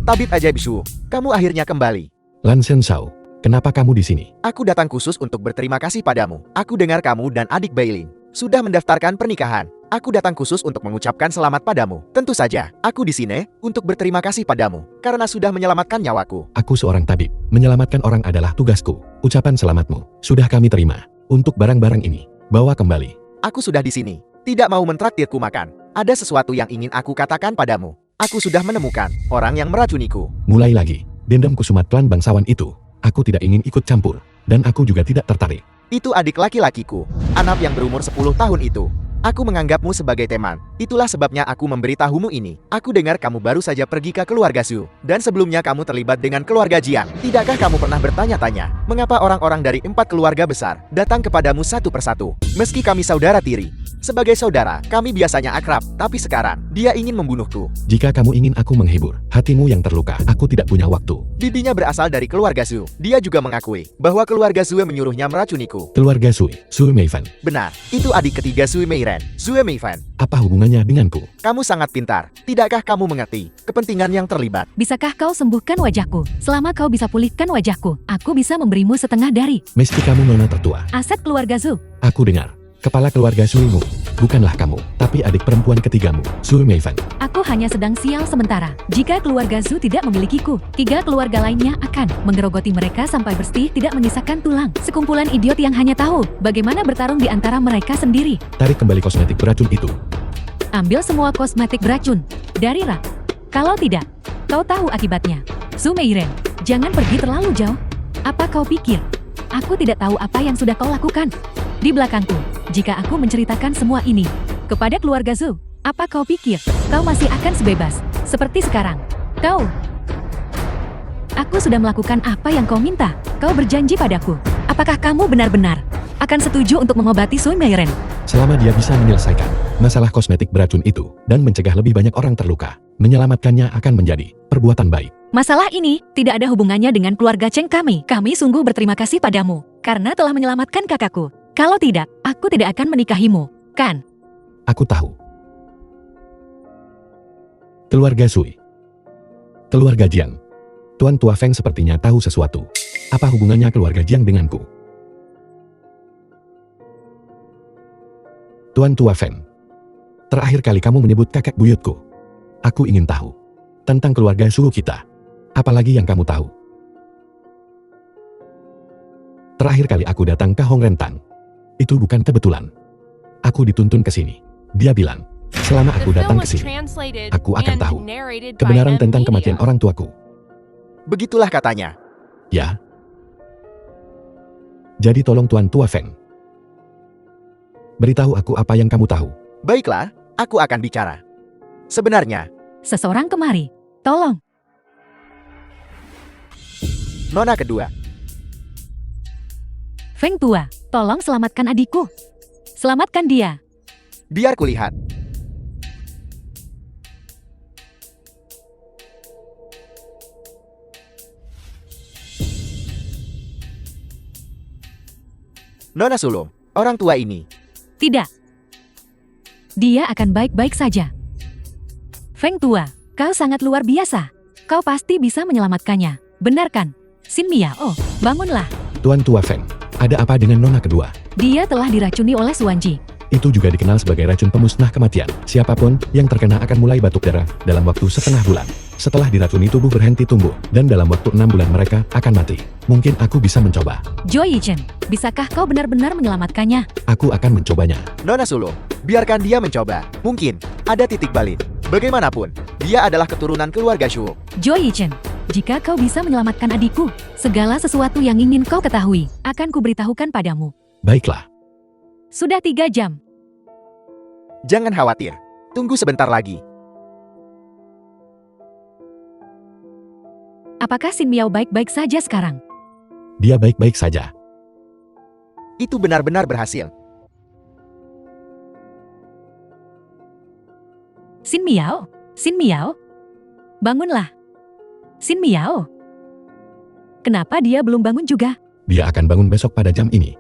Tabib ajaib Shuo, kamu akhirnya kembali. Lan Shao, kenapa kamu di sini? Aku datang khusus untuk berterima kasih padamu. Aku dengar kamu dan adik Beilin sudah mendaftarkan pernikahan. Aku datang khusus untuk mengucapkan selamat padamu. Tentu saja, aku di sini untuk berterima kasih padamu karena sudah menyelamatkan nyawaku. Aku seorang tabib. Menyelamatkan orang adalah tugasku. Ucapan selamatmu sudah kami terima. Untuk barang-barang ini, bawa kembali. Aku sudah di sini. Tidak mau mentraktirku makan. Ada sesuatu yang ingin aku katakan padamu. Aku sudah menemukan orang yang meracuniku. Mulai lagi. Dendam kusumat klan bangsawan itu. Aku tidak ingin ikut campur. Dan aku juga tidak tertarik. Itu adik laki-lakiku, anak yang berumur 10 tahun itu. Aku menganggapmu sebagai teman. Itulah sebabnya aku memberitahumu ini. Aku dengar kamu baru saja pergi ke keluarga Su. Dan sebelumnya kamu terlibat dengan keluarga Jiang. Tidakkah kamu pernah bertanya-tanya, mengapa orang-orang dari 4 keluarga besar datang kepadamu satu persatu? Meski kami saudara tiri. Sebagai saudara, kami biasanya akrab. Tapi sekarang, dia ingin membunuhku. Jika kamu ingin aku menghibur hatimu yang terluka, aku tidak punya waktu. Bibinya berasal dari keluarga Zhu. Dia juga mengakui bahwa keluarga Zhu menyuruhnya meracuniku. Keluarga Sui, Sui Meifen. Benar, itu adik ketiga Zhu Meiren, Zhu Meifen. Apa hubungannya denganku? Kamu sangat pintar. Tidakkah kamu mengerti kepentingan yang terlibat? Bisakah kau sembuhkan wajahku? Selama kau bisa pulihkan wajahku, aku bisa memberimu setengah dari Mesti kamu nona tertua. aset keluarga Zhu. Aku dengar. Kepala keluarga Suimu. Bukanlah kamu, tapi adik perempuan ketigamu, Sui Meifen. Aku hanya sedang sial sementara. Jika keluarga Zhu tidak memilikiku, 3 keluarga lainnya akan menggerogoti mereka sampai bersih tidak menyisakan tulang. Sekumpulan idiot yang hanya tahu bagaimana bertarung di antara mereka sendiri. Tarik kembali kosmetik beracun itu. Ambil semua kosmetik beracun dari rak. Kalau tidak, kau tahu akibatnya. Zhu Meiren, jangan pergi terlalu jauh. Apa kau pikir? Aku tidak tahu apa yang sudah kau lakukan di belakangku. Jika aku menceritakan semua ini kepada keluarga Zhu, apa kau pikir kau masih akan sebebas seperti sekarang? Aku sudah melakukan apa yang kau minta. Kau berjanji padaku. Apakah kamu benar-benar akan setuju untuk mengobati Sui Meiren? Selama dia bisa menyelesaikan masalah kosmetik beracun itu dan mencegah lebih banyak orang terluka, menyelamatkannya akan menjadi perbuatan baik. Masalah ini tidak ada hubungannya dengan keluarga Cheng kami. Kami sungguh berterima kasih padamu karena telah menyelamatkan kakakku. Kalau tidak, aku tidak akan menikahimu, kan? Aku tahu. Keluarga Sui. Keluarga Jiang. Tuan Tua Feng sepertinya tahu sesuatu. Apa hubungannya keluarga Jiang denganku? Tuan Tua Feng. Terakhir kali kamu menyebut kakek buyutku. Aku ingin tahu tentang keluarga Shu kita. Apalagi yang kamu tahu? Terakhir kali aku datang ke Hong Rentan. Itu bukan kebetulan. Aku dituntun ke sini. Dia bilang, selama aku The datang film ke was sini, translated aku akan and tahu narrated by kebenaran M tentang Media. kematian orang tuaku. Begitulah katanya. Ya. Jadi tolong Tuan Tua Feng. Beritahu aku apa yang kamu tahu. Baiklah, aku akan bicara. Sebenarnya, Seseorang kemari. Tolong. nona kedua. Feng Tua, tolong selamatkan adikku. Selamatkan dia. Biar kulihat. Nona Sulung, orang tua ini. Tidak. Dia akan baik-baik saja. Feng Tua, kau sangat luar biasa. Kau pasti bisa menyelamatkannya. Benar kan? Xin Miao, bangunlah. Tuan Tua Feng, ada apa dengan nona kedua? Dia telah diracuni oleh Suanji. Itu juga dikenal sebagai racun pemusnah kematian. Siapapun yang terkena akan mulai batuk darah dalam waktu setengah bulan. Setelah diracuni tubuh berhenti tumbuh, dan dalam waktu 6 bulan mereka akan mati. Mungkin aku bisa mencoba. Zhou Yichen, bisakah kau benar-benar menyelamatkannya? Aku akan mencobanya. Nona Sulung, biarkan dia mencoba. Mungkin ada titik balik. Bagaimanapun, dia adalah keturunan keluarga Shu. Zhou Yichen, jika kau bisa menyelamatkan adikku, segala sesuatu yang ingin kau ketahui, akan kuberitahukan padamu. Baiklah. Sudah 3 jam. Jangan khawatir. Tunggu sebentar lagi. Apakah Xin Miao baik-baik saja sekarang? Dia baik-baik saja. Itu benar-benar berhasil. Xin Miao, Xin Miao, bangunlah. Xin Miao. Kenapa dia belum bangun juga? Dia akan bangun besok pada jam ini.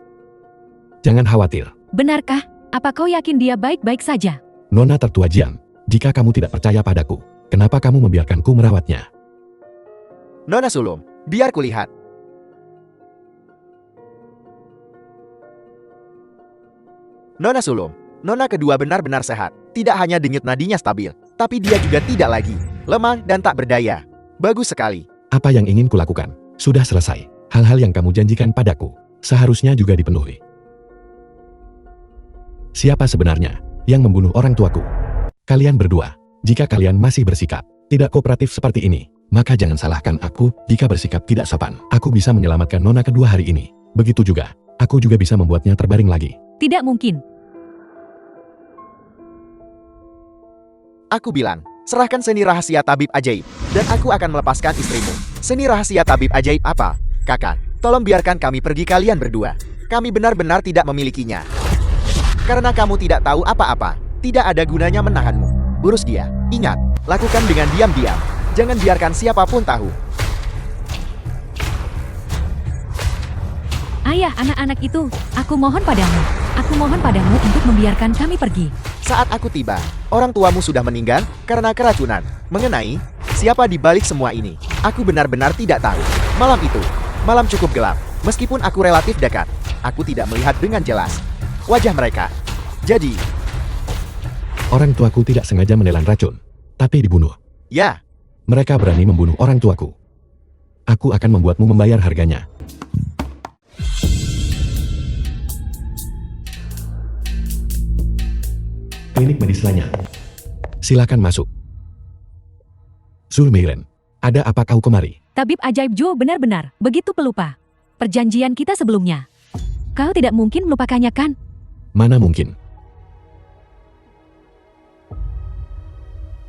Jangan khawatir. Benarkah? Apa kau yakin dia baik-baik saja? Nona tertua Jiang, jika kamu tidak percaya padaku, kenapa kamu membiarkanku merawatnya? Nona Sulung, biar kulihat. Nona Sulung, nona kedua benar-benar sehat. Tidak hanya denyut nadinya stabil, tapi dia juga tidak lagi lemah dan tak berdaya. Bagus sekali. Apa yang ingin kulakukan? Sudah selesai. Hal-hal yang kamu janjikan padaku, seharusnya juga dipenuhi. Siapa sebenarnya yang membunuh orang tuaku? Kalian berdua. Jika kalian masih bersikap tidak kooperatif seperti ini, maka jangan salahkan aku jika bersikap tidak sopan. Aku bisa menyelamatkan nona kedua hari ini. Begitu juga, aku juga bisa membuatnya terbaring lagi. Tidak mungkin. Aku bilang, serahkan seni rahasia tabib ajaib, dan aku akan melepaskan istrimu. Seni rahasia tabib ajaib apa? Kakak, tolong biarkan kami pergi kalian berdua. Kami benar-benar tidak memilikinya. Karena kamu tidak tahu apa-apa, tidak ada gunanya menahanmu. Urus dia. Ingat, lakukan dengan diam-diam. Jangan biarkan siapapun tahu. Ayah anak-anak itu, aku mohon padamu. Aku mohon padamu untuk membiarkan kami pergi. Saat aku tiba, orang tuamu sudah meninggal karena keracunan. Mengenai siapa di balik semua ini, aku benar-benar tidak tahu. Malam itu, malam cukup gelap. Meskipun aku relatif dekat, aku tidak melihat dengan jelas wajah mereka. Jadi, Orang tuaku tidak sengaja menelan racun, tapi dibunuh. ya, Mereka berani membunuh orang tuaku. Aku akan membuatmu membayar harganya. Klinik medis lainnya. Silakan masuk. Zulmeiren, ada apa kau kemari? Tabib ajaib Zhu benar-benar begitu pelupa. Perjanjian kita sebelumnya. Kau tidak mungkin melupakannya kan? Mana mungkin?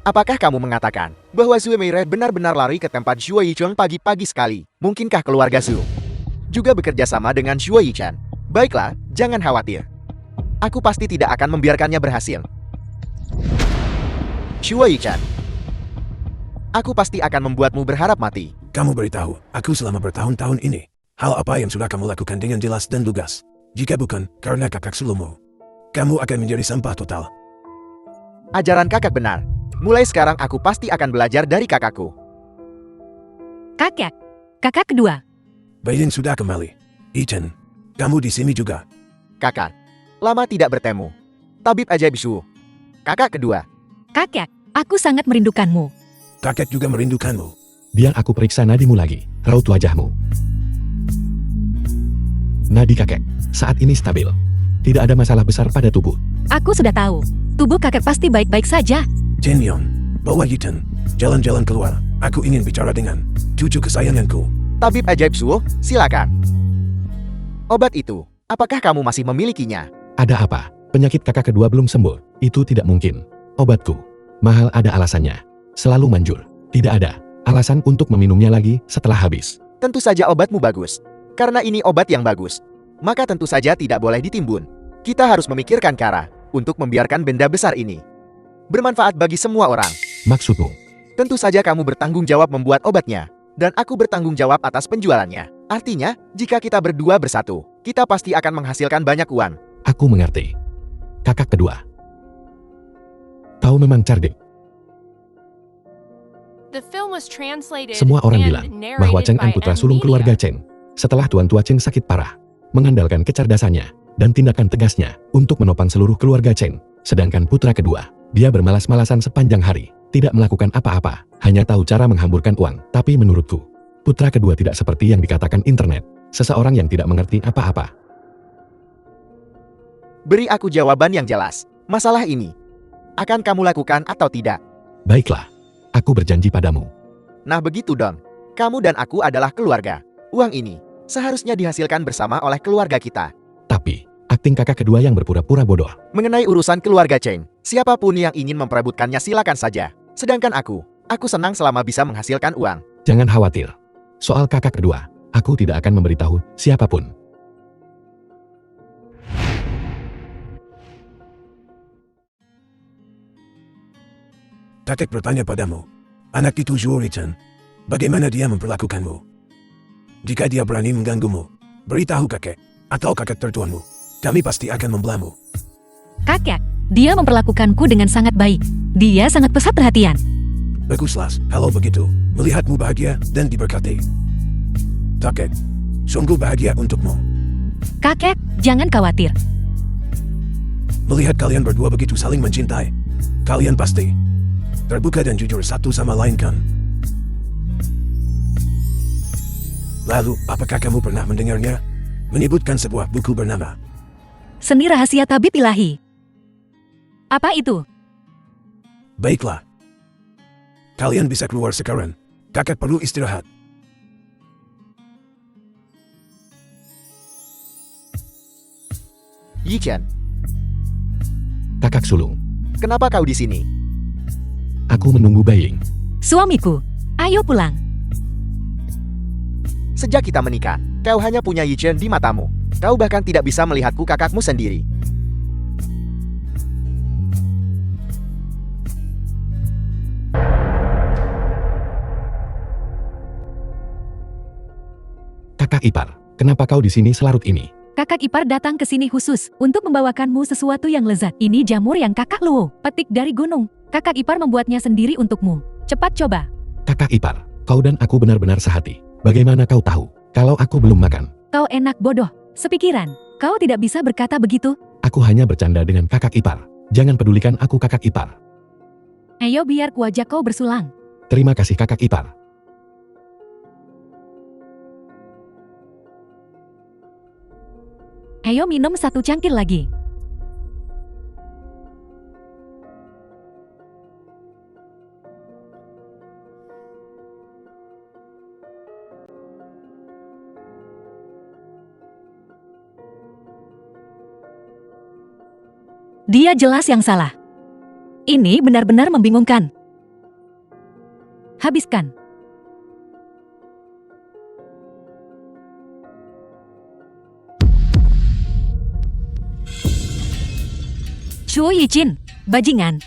apakah kamu mengatakan bahwa Zhu Meire benar-benar lari ke tempat Zhuo Yicheng pagi-pagi sekali? Mungkinkah keluarga Zhu juga bekerja sama dengan Zhuo Yichan? Baiklah, jangan khawatir. Aku pasti tidak akan membiarkannya berhasil. Zhuo Yichan, aku pasti akan membuatmu berharap mati. Kamu beritahu aku selama bertahun-tahun ini, hal apa yang sudah kamu lakukan dengan jelas dan lugas. Jika bukan karena kakak sulungmu, kamu akan menjadi sampah total. Ajaran kakak benar. Mulai sekarang aku pasti akan belajar dari kakakku. Kakak kedua. Bayin sudah kembali. Yichan, kamu di sini juga. Kakak, lama tidak bertemu. Tabib ajaib Zhu. Kakak kedua. Kakek, aku sangat merindukanmu. Kakek juga merindukanmu. Biar aku periksa nadimu lagi, raut wajahmu. Nadi kakek, saat ini stabil. Tidak ada masalah besar pada tubuh. Aku sudah tahu. Tubuh kakek pasti baik-baik saja. Jenyon, bawa Yichan jalan-jalan keluar. Aku ingin bicara dengan cucu kesayanganku. Tabib ajaib Zhu, silakan. Obat itu, apakah kamu masih memilikinya? Ada apa? Penyakit kakak kedua belum sembuh. Itu tidak mungkin. Obatku mahal, ada alasannya. Selalu manjur. Tidak ada alasan untuk meminumnya lagi setelah habis. Tentu saja obatmu bagus. Karena ini obat yang bagus, maka tentu saja tidak boleh ditimbun. Kita harus memikirkan cara untuk membiarkan benda besar ini bermanfaat bagi semua orang. Maksudmu? Tentu saja kamu bertanggung jawab membuat obatnya, dan aku bertanggung jawab atas penjualannya. Artinya, jika kita berdua bersatu, kita pasti akan menghasilkan banyak uang. Aku mengerti. Kakak kedua, kau memang cerdik. The film was translated Semua orang and bilang bahwa narrated Cheng by An putra M sulung Media. keluarga Cheng. Setelah tuan tua Cheng sakit parah, mengandalkan kecerdasannya dan tindakan tegasnya untuk menopang seluruh keluarga Cheng. Sedangkan putra kedua, dia bermalas-malasan sepanjang hari, tidak melakukan apa-apa, hanya tahu cara menghamburkan uang. Tapi menurutku, putra kedua tidak seperti yang dikatakan internet, seseorang yang tidak mengerti apa-apa. Beri aku jawaban yang jelas. Masalah ini, akan kamu lakukan atau tidak? Baiklah, aku berjanji padamu. Nah begitu dong. Kamu dan aku adalah keluarga. Uang ini seharusnya dihasilkan bersama oleh keluarga kita. Tapi, akting kakak kedua yang berpura-pura bodoh. Mengenai urusan keluarga Cheng, siapapun yang ingin memperebutkannya silakan saja. Sedangkan aku senang selama bisa menghasilkan uang. Jangan khawatir. Soal kakak kedua, aku tidak akan memberitahu siapapun. Kakek bertanya padamu, anak itu Zhuo Yichan, bagaimana dia memperlakukanmu? Jika dia berani mengganggumu, beritahu kakek, atau kakek tertuanmu. Kami pasti akan membelamu. Kakek, dia memperlakukanku dengan sangat baik. Dia sangat pesat perhatian. Baguslah, kalau begitu, melihatmu bahagia dan diberkati. Kakek, sungguh bahagia untukmu. Kakek, jangan khawatir. Melihat kalian berdua begitu saling mencintai, kalian pasti terbuka dan jujur satu sama lain kan? Lalu, apakah kamu pernah mendengarnya? Menyebutkan sebuah buku bernama Seni Rahasia Tabib Ilahi. Apa itu? Baiklah. Kalian bisa keluar sekarang. Kakek perlu istirahat. Yichan, Kakak sulung, kenapa kau di sini? aku menunggu Baying. Suamiku, ayo pulang. Sejak kita menikah, kau hanya punya Yichan di matamu. Kau bahkan tidak bisa melihatku kakakmu sendiri. Kakak ipar, Kenapa kau di sini selarut ini? Kakak ipar datang ke sini khusus untuk membawakanmu sesuatu yang lezat. Ini jamur yang kakak Luo petik dari gunung. Kakak ipar membuatnya sendiri untukmu. Cepat coba. Kakak ipar, kau dan aku benar-benar sehati. Bagaimana kau tahu kalau aku belum makan? Kau enak bodoh. Sepikiran. Kau tidak bisa berkata begitu. Aku hanya bercanda dengan kakak ipar. Jangan pedulikan aku kakak ipar. Ayo biar wajah kau bersulang. Terima kasih kakak ipar. Ayo minum satu cangkir lagi. Dia jelas yang salah. Ini benar-benar membingungkan. Habiskan. Shuo Yichin, bajingan.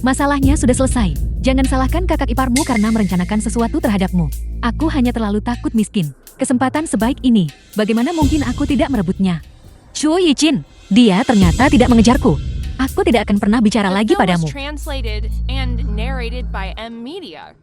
Masalahnya sudah selesai. Jangan salahkan kakak iparmu karena merencanakan sesuatu terhadapmu. Aku hanya terlalu takut miskin. Kesempatan sebaik ini, bagaimana mungkin aku tidak merebutnya? Shuo Yichin, dia ternyata tidak mengejarku. Aku tidak akan pernah bicara The lagi film padamu. was translated and narrated by M Media.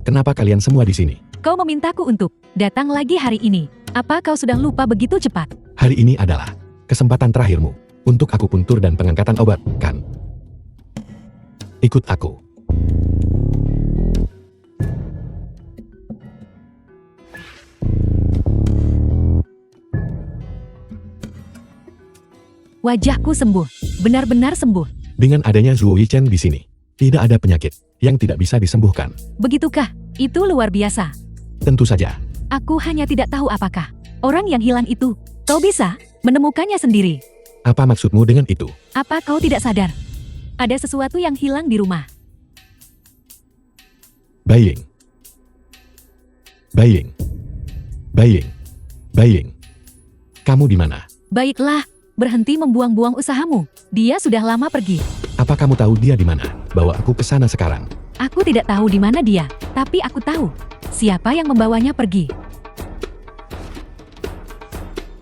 Kenapa kalian semua di sini? Kau memintaku untuk datang lagi hari ini. Apa kau sudah lupa begitu cepat? Hari ini adalah kesempatan terakhirmu untuk akupuntur dan pengangkatan obat, kan? Ikut aku. Wajahku sembuh, benar-benar sembuh. Dengan adanya Zhuo Yichen di sini, tidak ada penyakit yang tidak bisa disembuhkan. Begitukah? Itu luar biasa. Tentu saja. Aku hanya tidak tahu apakah orang yang hilang itu, kau bisa menemukannya sendiri. Apa maksudmu dengan itu? Apa kau tidak sadar? Ada sesuatu yang hilang di rumah. Baying. Baying. Baying. Baying. Kamu di mana? Baiklah, berhenti membuang-buang usahamu. Dia sudah lama pergi. Apa kamu tahu dia di mana? Bawa aku ke sana sekarang. Aku tidak tahu di mana dia, tapi aku tahu siapa yang membawanya pergi.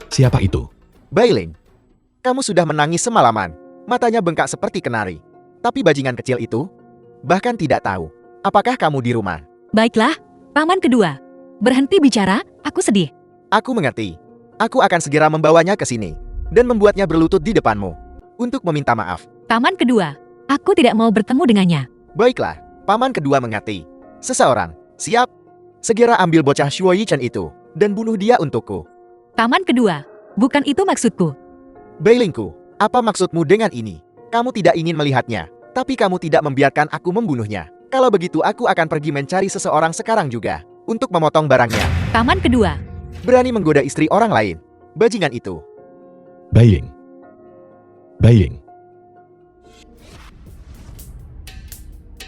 Siapa itu? Bailing, kamu sudah menangis semalaman. Matanya bengkak seperti kenari. Tapi bajingan kecil itu bahkan tidak tahu apakah kamu di rumah. Baiklah, paman kedua. Berhenti bicara, aku sedih. Aku mengerti. Aku akan segera membawanya ke sini dan membuatnya berlutut di depanmu untuk meminta maaf. Paman kedua, aku tidak mau bertemu dengannya. Baiklah, paman kedua mengerti. Seseorang, siap? Segera ambil bocah Shuo Yichen itu dan bunuh dia untukku. Paman kedua, bukan itu maksudku. Bailingku, apa maksudmu dengan ini? Kamu tidak ingin melihatnya, tapi kamu tidak membiarkan aku membunuhnya. Kalau begitu aku akan pergi mencari seseorang sekarang juga untuk memotong barangnya. Paman kedua, Berani menggoda istri orang lain. Bajingan itu. Baying. Baying.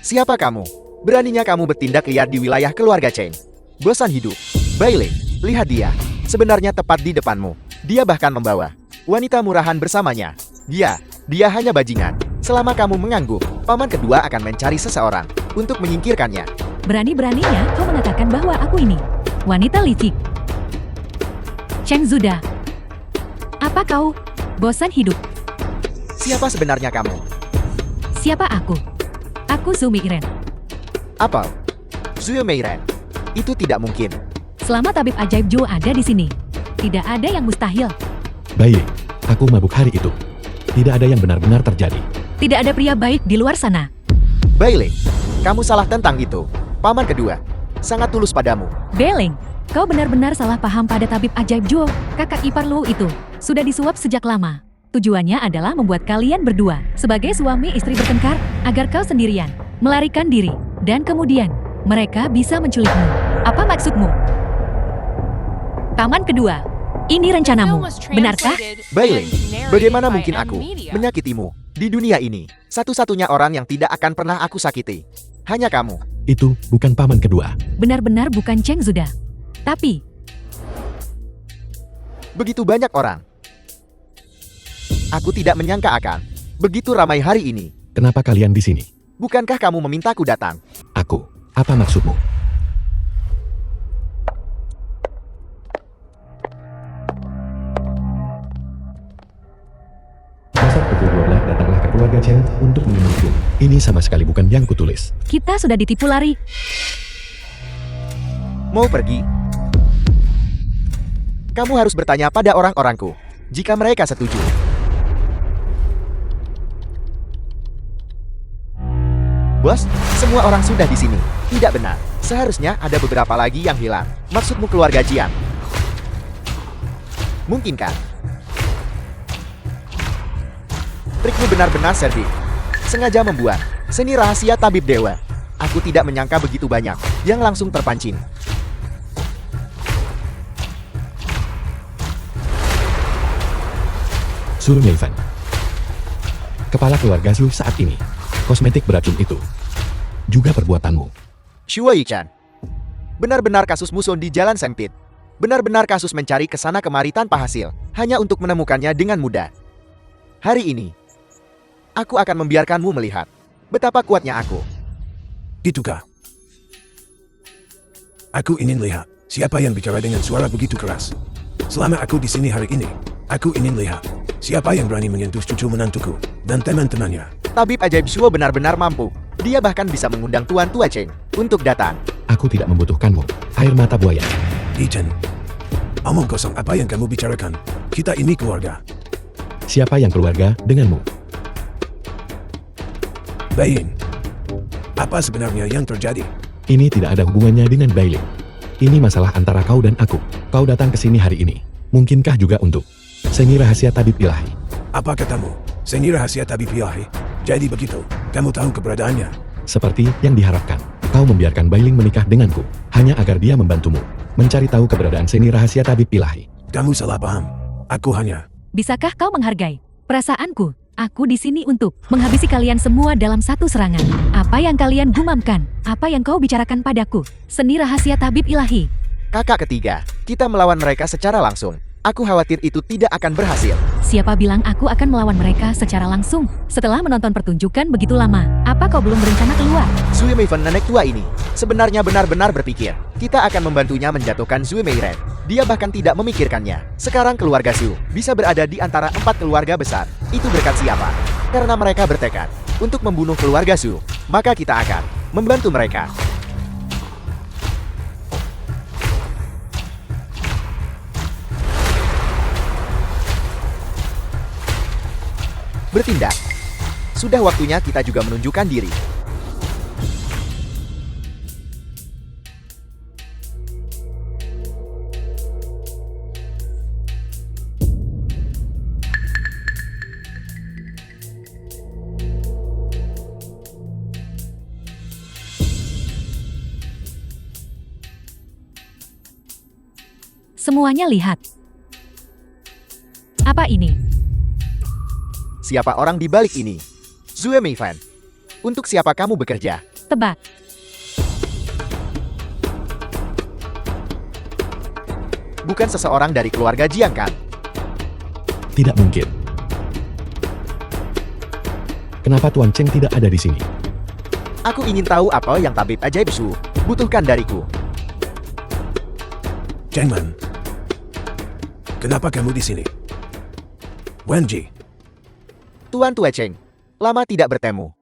Siapa kamu? Beraninya kamu bertindak liar di wilayah keluarga Cheng. Bosan hidup. Bailing, lihat dia. Sebenarnya tepat di depanmu. Dia bahkan membawa wanita murahan bersamanya. Dia hanya bajingan. Selama kamu mengangguk, paman kedua akan mencari seseorang untuk menyingkirkannya. berani-beraninya kau mengatakan bahwa aku ini wanita licik. Cheng Zuda, apa kau bosan hidup? Siapa sebenarnya kamu? Siapa aku? Aku Zumi Iren. Apa? Zhu Meiren. Itu tidak mungkin. Selama tabib ajaib Jo ada di sini, tidak ada yang mustahil. Baying. Aku mabuk hari itu. Tidak ada yang benar-benar terjadi. Tidak ada pria baik di luar sana. Bailing, kamu salah tentang itu. Paman kedua sangat tulus padamu. Beling, kau benar-benar salah paham pada tabib ajaib Jo. Kakak ipar Lu itu sudah disuap sejak lama. Tujuannya adalah membuat kalian berdua sebagai suami istri bertengkar agar kau sendirian melarikan diri dan kemudian mereka bisa menculikmu. Apa maksudmu? Paman kedua, ini rencanamu, Film was benarkah? translated Bailing, and narrated bagaimana by mungkin M aku Media. menyakitimu? Di dunia ini, satu-satunya orang yang tidak akan pernah aku sakiti. Hanya kamu. Itu bukan paman kedua. Benar-benar bukan Cheng Zuda. Tapi, Begitu banyak orang. Aku tidak menyangka akan begitu ramai hari ini. Kenapa kalian di sini? Bukankah kamu memintaku datang? Aku. Apa maksudmu? Besok pukul 12 datanglah ke keluarga Chen untuk menemuiku. Ini sama sekali bukan yang kutulis. kita sudah ditipu lari. Mau pergi? Kamu harus bertanya pada orang-orangku. Jika mereka setuju. Bos, semua orang sudah di sini. Tidak benar. Seharusnya ada beberapa lagi yang hilang. Maksudmu keluarga Jiang? Mungkinkah? Trikmu benar-benar serdik. Sengaja membuat seni rahasia tabib dewa. Aku tidak menyangka begitu banyak yang langsung terpancing. Su Meifan. Kepala keluarga Su saat ini. Kosmetik beracun itu. Juga perbuatanmu. Shuo Yichan. Benar-benar kasus musuh di jalan sempit. Benar-benar kasus mencari kesana kemari tanpa hasil. Hanya untuk menemukannya dengan mudah. Hari ini, aku akan membiarkanmu melihat betapa kuatnya aku. Gitukah? Aku ingin lihat siapa yang bicara dengan suara begitu keras. Selama aku di sini hari ini, aku ingin lihat siapa yang berani menyentuh cucu menantuku dan teman-temannya. Tabib ajaib Shuo benar-benar mampu. Dia bahkan bisa mengundang Tuan Tua Cheng untuk datang. Aku tidak membutuhkanmu. Air mata buaya. Ichen, omong kosong apa yang kamu bicarakan? Kita ini keluarga. Siapa yang keluarga denganmu? Bayin, apa sebenarnya yang terjadi? Ini tidak ada hubungannya dengan Bailing. Ini masalah antara kau dan aku. Kau datang ke sini hari ini. Mungkinkah juga untuk seni rahasia tabib ilahi? Apa katamu? Seni rahasia tabib ilahi? Jadi begitu, kamu tahu keberadaannya. Seperti yang diharapkan, kau membiarkan Bailing menikah denganku, hanya agar dia membantumu mencari tahu keberadaan seni rahasia tabib ilahi. Kamu salah paham. Aku hanya... Bisakah kau menghargai perasaanku? Aku di sini untuk menghabisi kalian semua dalam satu serangan. Apa yang kalian gumamkan? Apa yang kau bicarakan padaku? Seni rahasia tabib ilahi. Kakak ketiga, kita melawan mereka secara langsung. Aku khawatir itu tidak akan berhasil. Siapa bilang aku akan melawan mereka secara langsung? Setelah menonton pertunjukan begitu lama, apa kau belum berencana keluar? Zui Meifen nenek tua ini sebenarnya benar-benar berpikir kita akan membantunya menjatuhkan Zui Meiren. Dia bahkan tidak memikirkannya. Sekarang keluarga Zhu bisa berada di antara 4 keluarga besar. Itu berkat siapa? Karena mereka bertekad untuk membunuh keluarga Zhu. Maka kita akan membantu mereka. Bertindak. Sudah waktunya kita juga menunjukkan diri. Semuanya lihat. Apa ini? Siapa orang di balik ini? Zue Meifan. Untuk siapa kamu bekerja? Tebak. Bukan seseorang dari keluarga Jiang kan? Tidak mungkin. Kenapa Tuan Cheng tidak ada di sini? Aku ingin tahu apa yang tabib ajaib Shu butuhkan dariku. Chengman, kenapa kamu di sini? Wenji, Tuan Tua Cheng, lama tidak bertemu.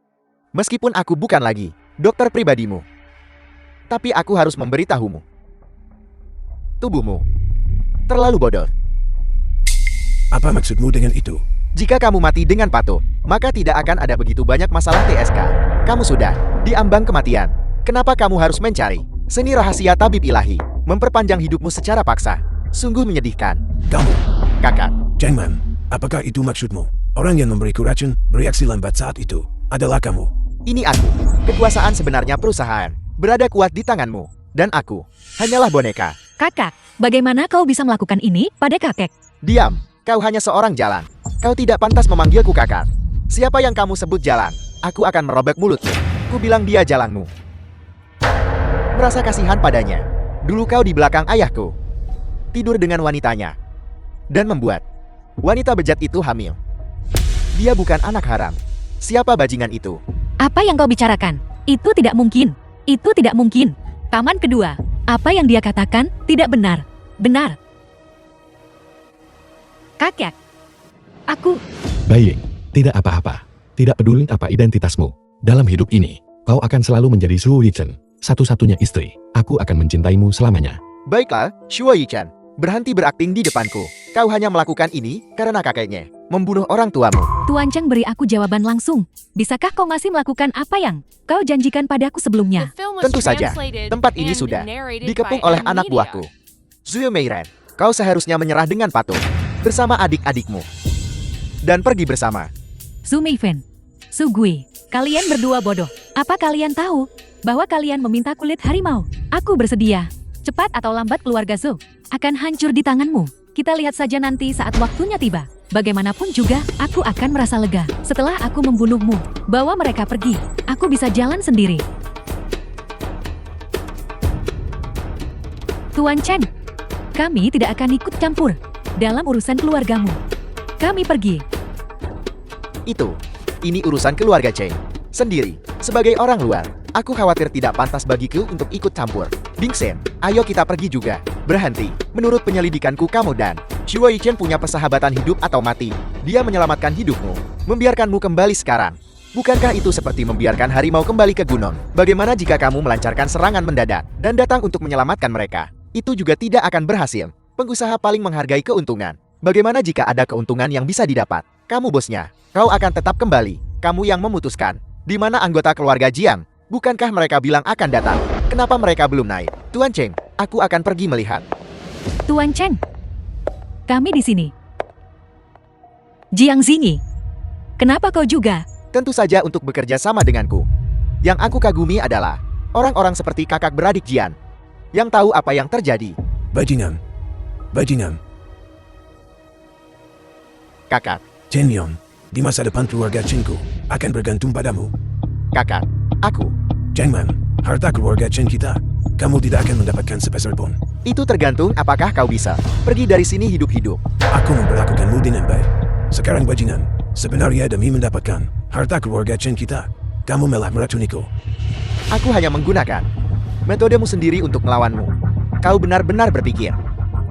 Meskipun aku bukan lagi dokter pribadimu. Tapi aku harus memberitahumu. Tubuhmu terlalu bodoh. apa maksudmu dengan itu? Jika kamu mati dengan patuh, maka tidak akan ada begitu banyak masalah TSK. Kamu sudah diambang kematian. Kenapa kamu harus mencari seni rahasia tabib ilahi, memperpanjang hidupmu secara paksa? Sungguh menyedihkan. Kamu, Kakak, Chengman, apakah itu maksudmu? Orang yang memberiku racun bereaksi lambat saat itu adalah kamu. ini aku. Kekuasaan sebenarnya perusahaan berada kuat di tanganmu. Dan aku hanyalah boneka. Kakak, bagaimana kau bisa melakukan ini pada kakek? Diam, kau hanya seorang jalan. Kau tidak pantas memanggilku kakak. Siapa yang kamu sebut jalan? Aku akan merobek mulutmu. Ku bilang dia jalanmu. Merasa kasihan padanya. Dulu kau di belakang ayahku. Tidur dengan wanitanya. Dan membuat wanita bejat itu hamil. Dia bukan anak haram. Siapa bajingan itu? Apa yang kau bicarakan? Itu tidak mungkin. Itu tidak mungkin. Paman kedua, apa yang dia katakan tidak benar. Benar. Kakek. Aku. Baik, tidak apa-apa. Tidak peduli apa identitasmu. Dalam hidup ini, kau akan selalu menjadi Su Yichen, satu-satunya istri. Aku akan mencintaimu selamanya. Baiklah, Shuo Yichan. Berhenti berakting di depanku. Kau hanya melakukan ini karena kakeknya membunuh orang tuamu. Tuan Cheng beri aku jawaban langsung. Bisakah kau masih melakukan apa yang kau janjikan padaku sebelumnya? The film was Tentu saja, translated tempat ini and sudah narrated dikepung by oleh M. anak Media. buahku. Zhu Meiren, kau seharusnya menyerah dengan patuh bersama adik-adikmu dan pergi bersama. Su Meifen, Su Gui, kalian berdua bodoh. Apa kalian tahu bahwa kalian meminta kulit harimau? Aku bersedia. Cepat atau lambat keluarga Zhou akan hancur di tanganmu. Kita lihat saja nanti saat waktunya tiba. Bagaimanapun juga, aku akan merasa lega. Setelah aku membunuhmu, bawa mereka pergi. Aku bisa jalan sendiri. Tuan Chen, kami tidak akan ikut campur dalam urusan keluargamu. Kami pergi. Ini urusan keluarga Cheng. Sendiri, sebagai orang luar, aku khawatir tidak pantas bagiku untuk ikut campur. Ding Shen, ayo kita pergi juga. Berhenti, menurut penyelidikanku kamu dan Shuo Yichen punya persahabatan hidup atau mati. Dia menyelamatkan hidupmu, membiarkanmu kembali sekarang. Bukankah itu seperti membiarkan harimau kembali ke gunung? Bagaimana jika kamu melancarkan serangan mendadak dan datang untuk menyelamatkan mereka? Itu juga tidak akan berhasil. Pengusaha paling menghargai keuntungan. Bagaimana jika ada keuntungan yang bisa didapat? Kamu bosnya, kau akan tetap kembali. Kamu yang memutuskan. Di mana anggota keluarga Jiang? Bukankah mereka bilang akan datang? Kenapa mereka belum naik? Tuan Cheng, aku akan pergi melihat. Tuan Chen, kami di sini. Jiang Xingyi, kenapa kau juga? Tentu saja untuk bekerja sama denganku. Yang aku kagumi adalah orang-orang seperti kakak beradik Jian yang tahu apa yang terjadi. Bajingan. Bajingan. Kakak, Chen Yon, di masa depan keluarga Chengku akan bergantung padamu. kakak, aku. Cheng Man, harta keluarga Chen kita, kamu tidak akan mendapatkan sepeser pun. Itu tergantung apakah kau bisa pergi dari sini hidup-hidup. Aku memperlakukanmu dengan baik. Sekarang bajingan, sebenarnya demi mendapatkan harta keluarga Chen kita, kamu malah meracuniku. Aku hanya menggunakan metodemu sendiri untuk melawanmu. Kau benar-benar berpikir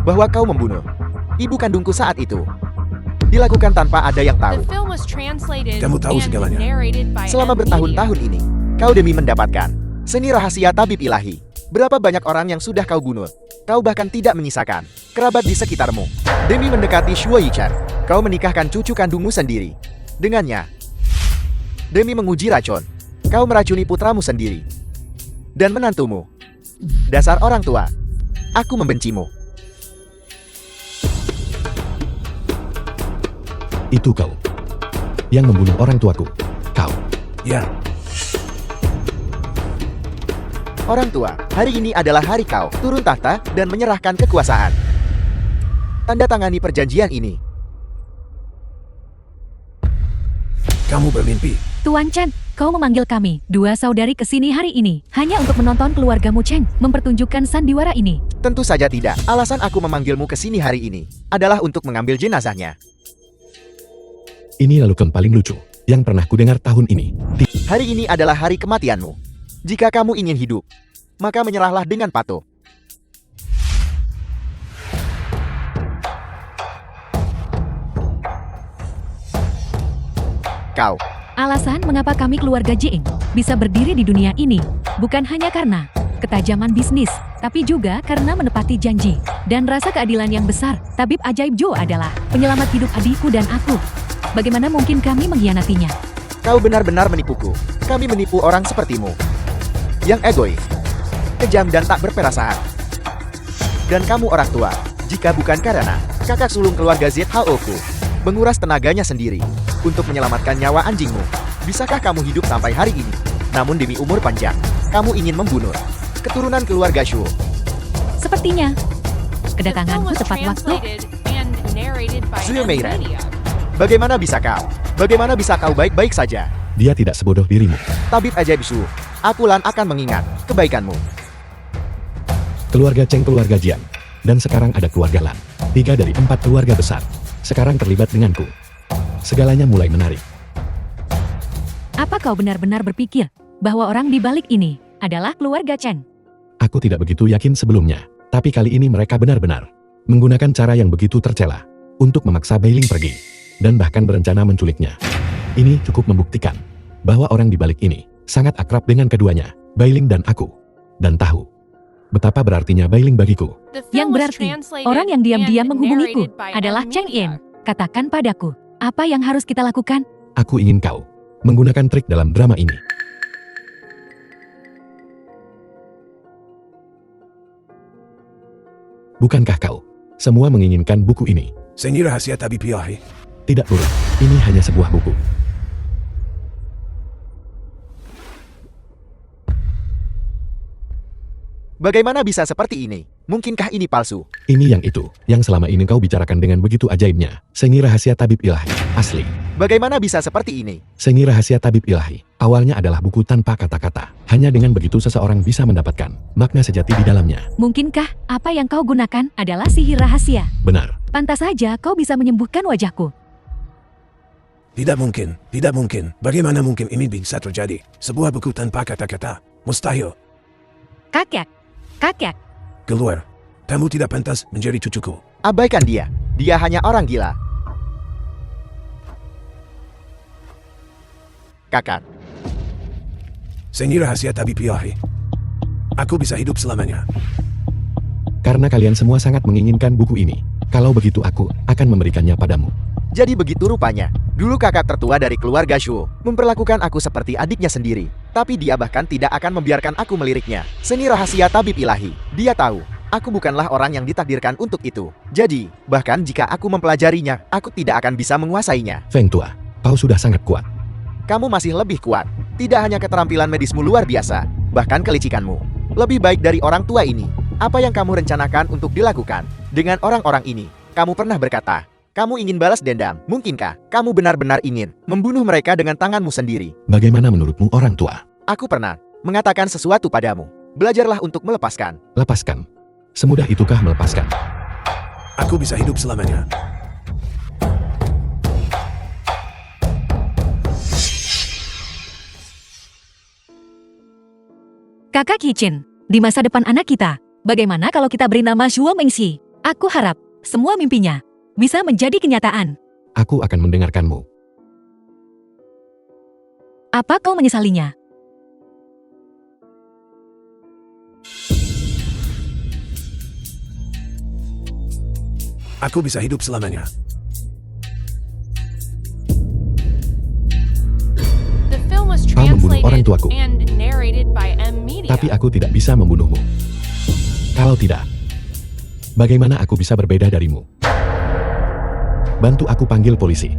bahwa kau membunuh ibu kandungku saat itu. Dilakukan tanpa ada yang tahu. The film was translated Kamu tahu and segalanya. narrated by Selama M. Media. bertahun-tahun ini, kau demi mendapatkan seni rahasia tabib ilahi. Berapa banyak orang yang sudah kau bunuh? Kau bahkan tidak menyisakan kerabat di sekitarmu. Demi mendekati Shuo Yichen, kau menikahkan cucu kandungmu sendiri. Dengannya, demi menguji racun, kau meracuni putramu sendiri. Dan menantumu. Dasar orang tua, aku membencimu. Itu kau yang membunuh orang tuaku. Kau. Ya, Orang tua, hari ini adalah hari kau turun tahta dan menyerahkan kekuasaan. Tanda tangani perjanjian ini. kamu bermimpi. Tuan Chen, kau memanggil kami, dua saudari ke sini hari ini, hanya untuk menonton keluargamu Cheng mempertunjukkan sandiwara ini. Tentu saja tidak. Alasan aku memanggilmu ke sini hari ini adalah untuk mengambil jenazahnya. Ini lalu yang paling lucu yang pernah kudengar tahun ini. Hari ini adalah hari kematianmu. Jika kamu ingin hidup, maka menyerahlah dengan patuh. Kau, Alasan mengapa kami keluarga Jiang bisa berdiri di dunia ini bukan hanya karena ketajaman bisnis, tapi juga karena menepati janji dan rasa keadilan yang besar. Tabib ajaib Zhou adalah penyelamat hidup adikku dan aku. Bagaimana mungkin kami mengkhianatinya? kau benar-benar menipuku. Kami menipu orang sepertimu. Yang egois, kejam dan tak berperasaan. Dan kamu orang tua, jika bukan karena kakak sulung keluarga ZHO-ku menguras tenaganya sendiri untuk menyelamatkan nyawa anjingmu, bisakah kamu hidup sampai hari ini? Namun demi umur panjang, kamu ingin membunuh keturunan keluarga Shuo. Sepertinya The film Kedatanganku was tepat waktu. translated and narrated by Zuyo M Meiran. Media. Bagaimana bisa kau? Bagaimana bisa kau baik-baik saja? Dia tidak sebodoh dirimu. Tabib ajaib Su, Akulan akan mengingat kebaikanmu. Keluarga Cheng, keluarga Jian. Dan sekarang ada keluarga Lan. 3 dari 4 keluarga besar. Sekarang terlibat denganku. Segalanya mulai menarik. Apa kau benar-benar berpikir bahwa orang di balik ini adalah keluarga Chen? Aku tidak begitu yakin sebelumnya. Tapi kali ini mereka benar-benar menggunakan cara yang begitu tercela untuk memaksa Bailing pergi. Dan bahkan berencana menculiknya. Ini cukup membuktikan bahwa orang di balik ini sangat akrab dengan keduanya, Bailing dan aku. Dan tahu betapa berartinya Bailing bagiku. The Yang film was berarti translated orang yang diam-diam and menghubungiku narrated by adalah M Cheng Media. Yin. Katakan padaku, apa yang harus kita lakukan? Aku ingin kau menggunakan trik dalam drama ini. Bukankah kau semua menginginkan buku ini? Seni rahasia Tabib Ilahi. Tidak buruk, ini hanya sebuah buku. Bagaimana bisa seperti ini? Mungkinkah ini palsu? Ini yang itu, yang selama ini kau bicarakan dengan begitu ajaibnya. Seni rahasia Tabib Ilahi, asli. Bagaimana bisa seperti ini? Seni rahasia Tabib Ilahi, awalnya adalah buku tanpa kata-kata. Hanya dengan begitu seseorang bisa mendapatkan makna sejati di dalamnya. Mungkinkah apa yang kau gunakan adalah sihir rahasia? Benar, Pantas saja kau bisa menyembuhkan wajahku. Tidak mungkin, tidak mungkin. Bagaimana mungkin ini bisa terjadi? Sebuah buku tanpa kata-kata. Mustahil. Kakek, kakek. Keluar. Kamu tidak pantas menjadi cucuku. Abaikan dia. Dia hanya orang gila. Kakak, Seni rahasia Tabib Ilahi. Aku bisa hidup selamanya. karena kalian semua sangat menginginkan buku ini. Kalau begitu aku akan memberikannya padamu. jadi begitu rupanya. Dulu kakak tertua dari keluarga Shu memperlakukan aku seperti adiknya sendiri. Tapi dia bahkan tidak akan membiarkan aku meliriknya. Seni rahasia Tabib Ilahi. Dia tahu, aku bukanlah orang yang ditakdirkan untuk itu. Jadi, bahkan jika aku mempelajarinya, aku tidak akan bisa menguasainya. Feng Tua, kau sudah sangat kuat. Kamu masih lebih kuat. Tidak hanya keterampilan medismu luar biasa, bahkan kelicikanmu. Lebih baik dari orang tua ini. Apa yang kamu rencanakan untuk dilakukan? Dengan orang-orang ini, kamu pernah berkata, kamu ingin balas dendam. Mungkinkah kamu benar-benar ingin membunuh mereka dengan tanganmu sendiri? Bagaimana menurutmu orang tua? Aku pernah mengatakan sesuatu padamu. Belajarlah untuk melepaskan. Lepaskan. Semudah itukah melepaskan? Aku bisa hidup selamanya. Kakak Kicin, di masa depan anak kita, bagaimana kalau kita beri nama Shuo Mengxi? Aku harap semua mimpinya bisa menjadi kenyataan. Aku akan mendengarkanmu. Apa kau menyesalinya? Aku bisa hidup selamanya. The film was Kau membunuh orang translated tuaku. and narrated by M Media. Tapi aku tidak bisa membunuhmu. Kalau tidak, bagaimana aku bisa berbeda darimu? Bantu aku panggil polisi.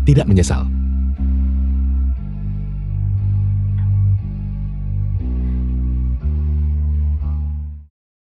Tidak menyesal.